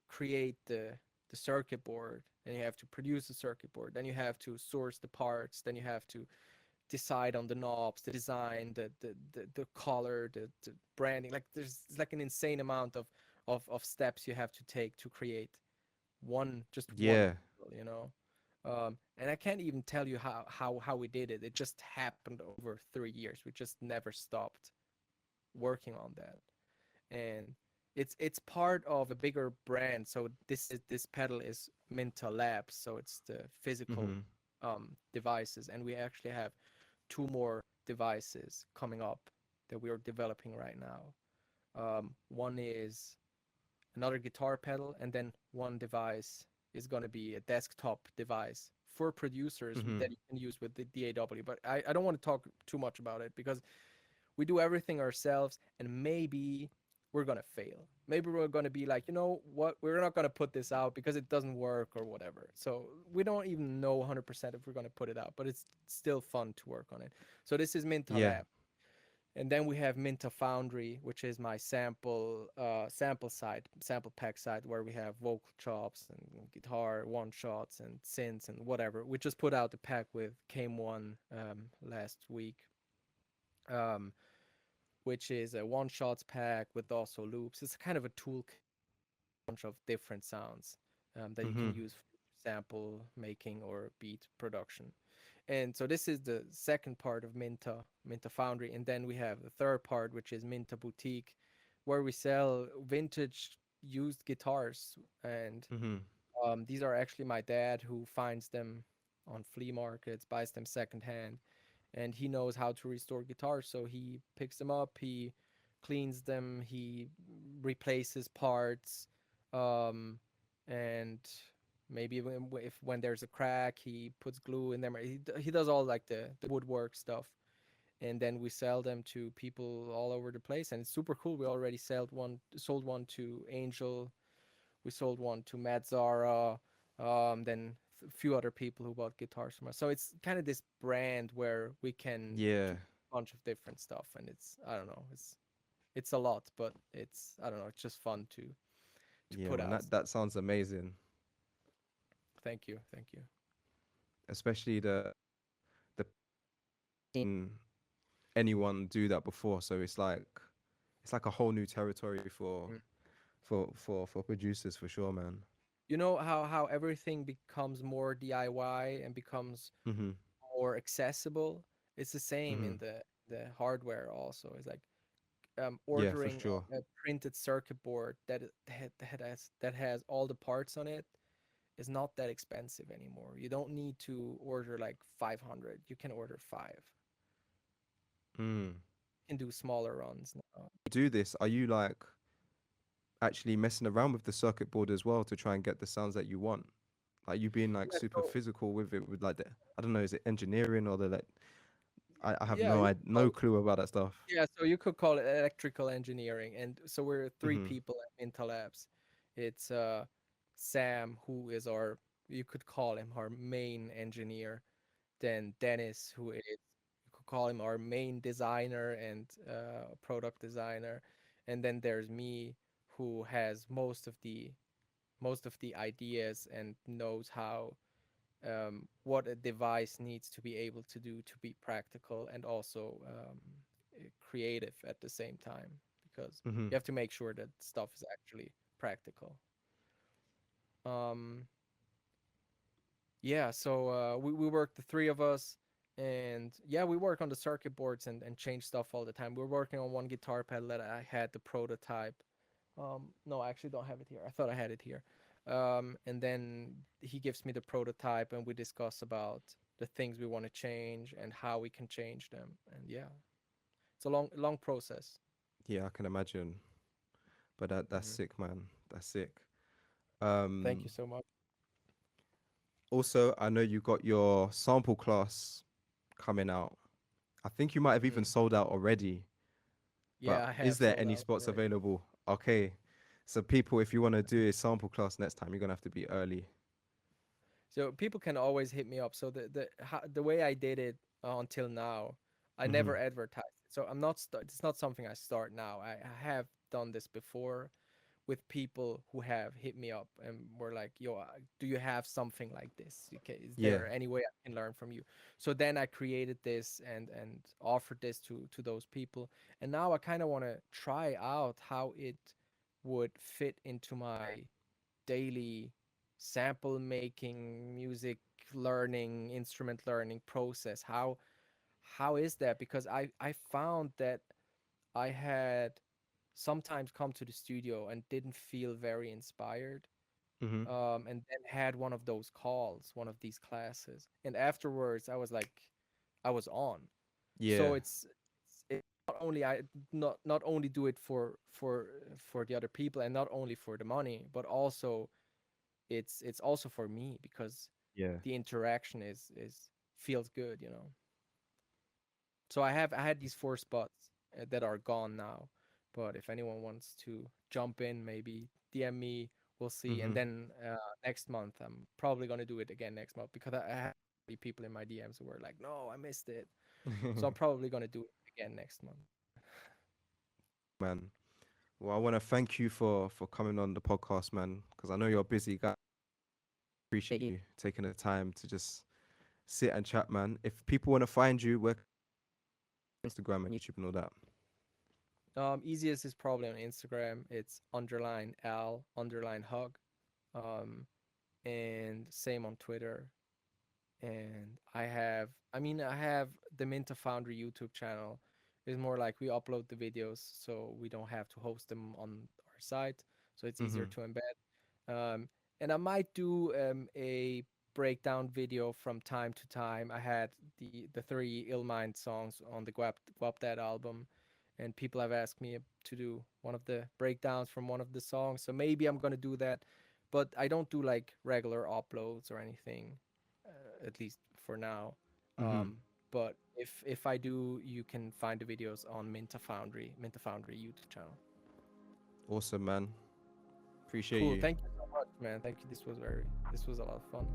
Speaker 2: create the circuit board, then you have to produce the circuit board, then you have to source the parts, then you have to decide on the knobs, the design, the color, the branding. Like there's like an insane amount of steps you have to take to create one
Speaker 1: Yeah.
Speaker 2: pedal, you know. And I can't even tell you how we did it. It just happened over 3 years. We just never stopped working on that. And it's part of a bigger brand. So this pedal is Minta Labs, so it's the physical
Speaker 1: Hmm.
Speaker 2: devices, and we actually have two more devices coming up that we are developing right now. One is another guitar pedal, and then one device is going to be a desktop device for producers
Speaker 1: Hmm.
Speaker 2: that you can use with the DAW. But I don't want to talk too much about it because we do everything ourselves, and maybe we're gonna fail. Maybe we're gonna be like, you know what, we're not gonna put this out because it doesn't work or whatever. So we don't even know 100% if we're gonna put it out, but it's still fun to work on it. So this is Minta
Speaker 1: Yeah.
Speaker 2: Lab. And then we have Minta Foundry, which is my sample pack side, where we have vocal chops and guitar one shots and synths and whatever. We just put out the pack with Came One last week, um, which is a one shots pack with also loops. It's kind of a toolkit, bunch of different sounds that you can
Speaker 1: Mm-hmm.
Speaker 2: use for sample making or beat production. And so this is the second part of Minta Foundry, and then we have the third part, which is Minta Boutique, where we sell vintage used guitars. And
Speaker 1: Mm-hmm.
Speaker 2: these are actually my dad who finds them on flea markets, buys them secondhand, and he knows how to restore guitars. So he picks them up, he cleans them, he replaces parts, um, and maybe when there's a crack, he puts glue in them. He does all like the woodwork stuff, and then we sell them to people all over the place, and it's super cool. We already sold one to Angel, we sold one to Matt Zara, then a few other people who bought guitars from us. So it's kind of this brand where we can do
Speaker 1: Yeah.
Speaker 2: a bunch of different stuff, and it's, I don't know, it's a lot, but it's, I don't know, it's just fun to
Speaker 1: Yeah,
Speaker 2: put
Speaker 1: man.
Speaker 2: out.
Speaker 1: That sounds amazing.
Speaker 2: Thank you, thank you.
Speaker 1: Especially the seen anyone do that before. So it's like a whole new territory
Speaker 2: Mm.
Speaker 1: for producers for sure, man.
Speaker 2: You know how everything becomes more DIY and becomes
Speaker 1: Mm-hmm.
Speaker 2: more accessible? It's the same
Speaker 1: Mm-hmm.
Speaker 2: in the hardware also. It's like
Speaker 1: Yeah, for
Speaker 2: ordering
Speaker 1: sure.
Speaker 2: a printed circuit board that has all the parts on it is not that expensive anymore. You don't need to order like 500. You can order 5.
Speaker 1: Mm.
Speaker 2: You can do smaller runs now.
Speaker 1: Do this? Are you like actually messing around with the circuit board as well to try and get the sounds that you want? Like you being like
Speaker 2: Yeah,
Speaker 1: super
Speaker 2: so
Speaker 1: physical with it, with like the, I don't know, is it engineering or the like? I have
Speaker 2: yeah, you could
Speaker 1: no
Speaker 2: call
Speaker 1: clue about that stuff.
Speaker 2: yeah, so you could call it electrical engineering. And so we're three
Speaker 1: Mm-hmm.
Speaker 2: people at Minta Labs. It's Sam, who is our, you could call him our main engineer. Then Dennis, who is, you could call him our main designer and product designer. And then there's me, who has most of the ideas and knows how what a device needs to be able to do to be practical and also creative at the same time, because
Speaker 1: Mm-hmm.
Speaker 2: you have to make sure that stuff is actually practical. Um, yeah, so we work, the three of us, and yeah, we work on the circuit boards and change stuff all the time. We're working on one guitar pedal that I had the prototype. No, I actually don't have it here. I thought I had it here. And then he gives me the prototype, and we discuss about the things we want to change and how we can change them. And yeah, it's a long process.
Speaker 1: Yeah, I can imagine. But that's
Speaker 2: Hmm.
Speaker 1: sick, man. That's sick.
Speaker 2: Thank you
Speaker 1: Um,
Speaker 2: so much.
Speaker 1: Also, I know you got your sample class coming out. I think you might have even
Speaker 2: Mm.
Speaker 1: sold out already, but
Speaker 2: Yeah, I
Speaker 1: is
Speaker 2: have
Speaker 1: there
Speaker 2: sold
Speaker 1: any
Speaker 2: out
Speaker 1: spots
Speaker 2: already.
Speaker 1: available? Okay. So people, if you want to do a sample class next time, you're gonna have to be early.
Speaker 2: So people can always hit me up. So the way I did it until now, I
Speaker 1: Mm-hmm.
Speaker 2: never advertised it. So it's not something I start now. I have done this before with people who have hit me up and were like, "Yo, do you have something like this? Okay, is
Speaker 1: Yeah.
Speaker 2: there any way I can learn from you?" So then I created this and offered this to those people, and now I kind of want to try out how it would fit into my daily sample making, music learning, instrument learning process. How is that? Because I found that I had sometimes come to the studio and didn't feel very inspired,
Speaker 1: Mm-hmm.
Speaker 2: and then had one of those calls, one of these classes, and afterwards I was like, I was on. So
Speaker 1: Yeah.
Speaker 2: it's not only I not only do it for the other people and not only for the money, but also it's also for me, because
Speaker 1: Yeah.
Speaker 2: the interaction is feels good, So I had these 4 spots that are gone now, But if anyone wants to jump in, maybe DM me. We'll see. And
Speaker 1: Mm-hmm.
Speaker 2: then next month, I'm probably gonna do it again next month because I have people in my DMs who were like, "No, I missed it." So I'm probably gonna do it again next month.
Speaker 1: Man. Well, I want to thank you for coming on the podcast, man, because I know you're a busy guy. Appreciate you taking the time to just sit and chat, man. If people want to find you, where Instagram and YouTube and all that.
Speaker 2: Easiest is probably on Instagram. It's _L_hug. Um, and same on Twitter. And I have the Minta Foundry YouTube channel. It's more like we upload the videos, so we don't have to host them on our site, so it's easier
Speaker 1: Mm-hmm.
Speaker 2: to embed. And I might do a breakdown video from time to time. I had the 3 Ill Mind songs on the Guap Dad album, and people have asked me to do one of the breakdowns from one of the songs. So maybe I'm gonna do that, but I don't do like regular uploads or anything, at least for now.
Speaker 1: Mm-hmm.
Speaker 2: But if I do, you can find the videos on Minta Foundry YouTube channel.
Speaker 1: Awesome, man. Appreciate
Speaker 2: Cool.
Speaker 1: you.
Speaker 2: Thank you so much, man. Thank you. This was a lot of fun.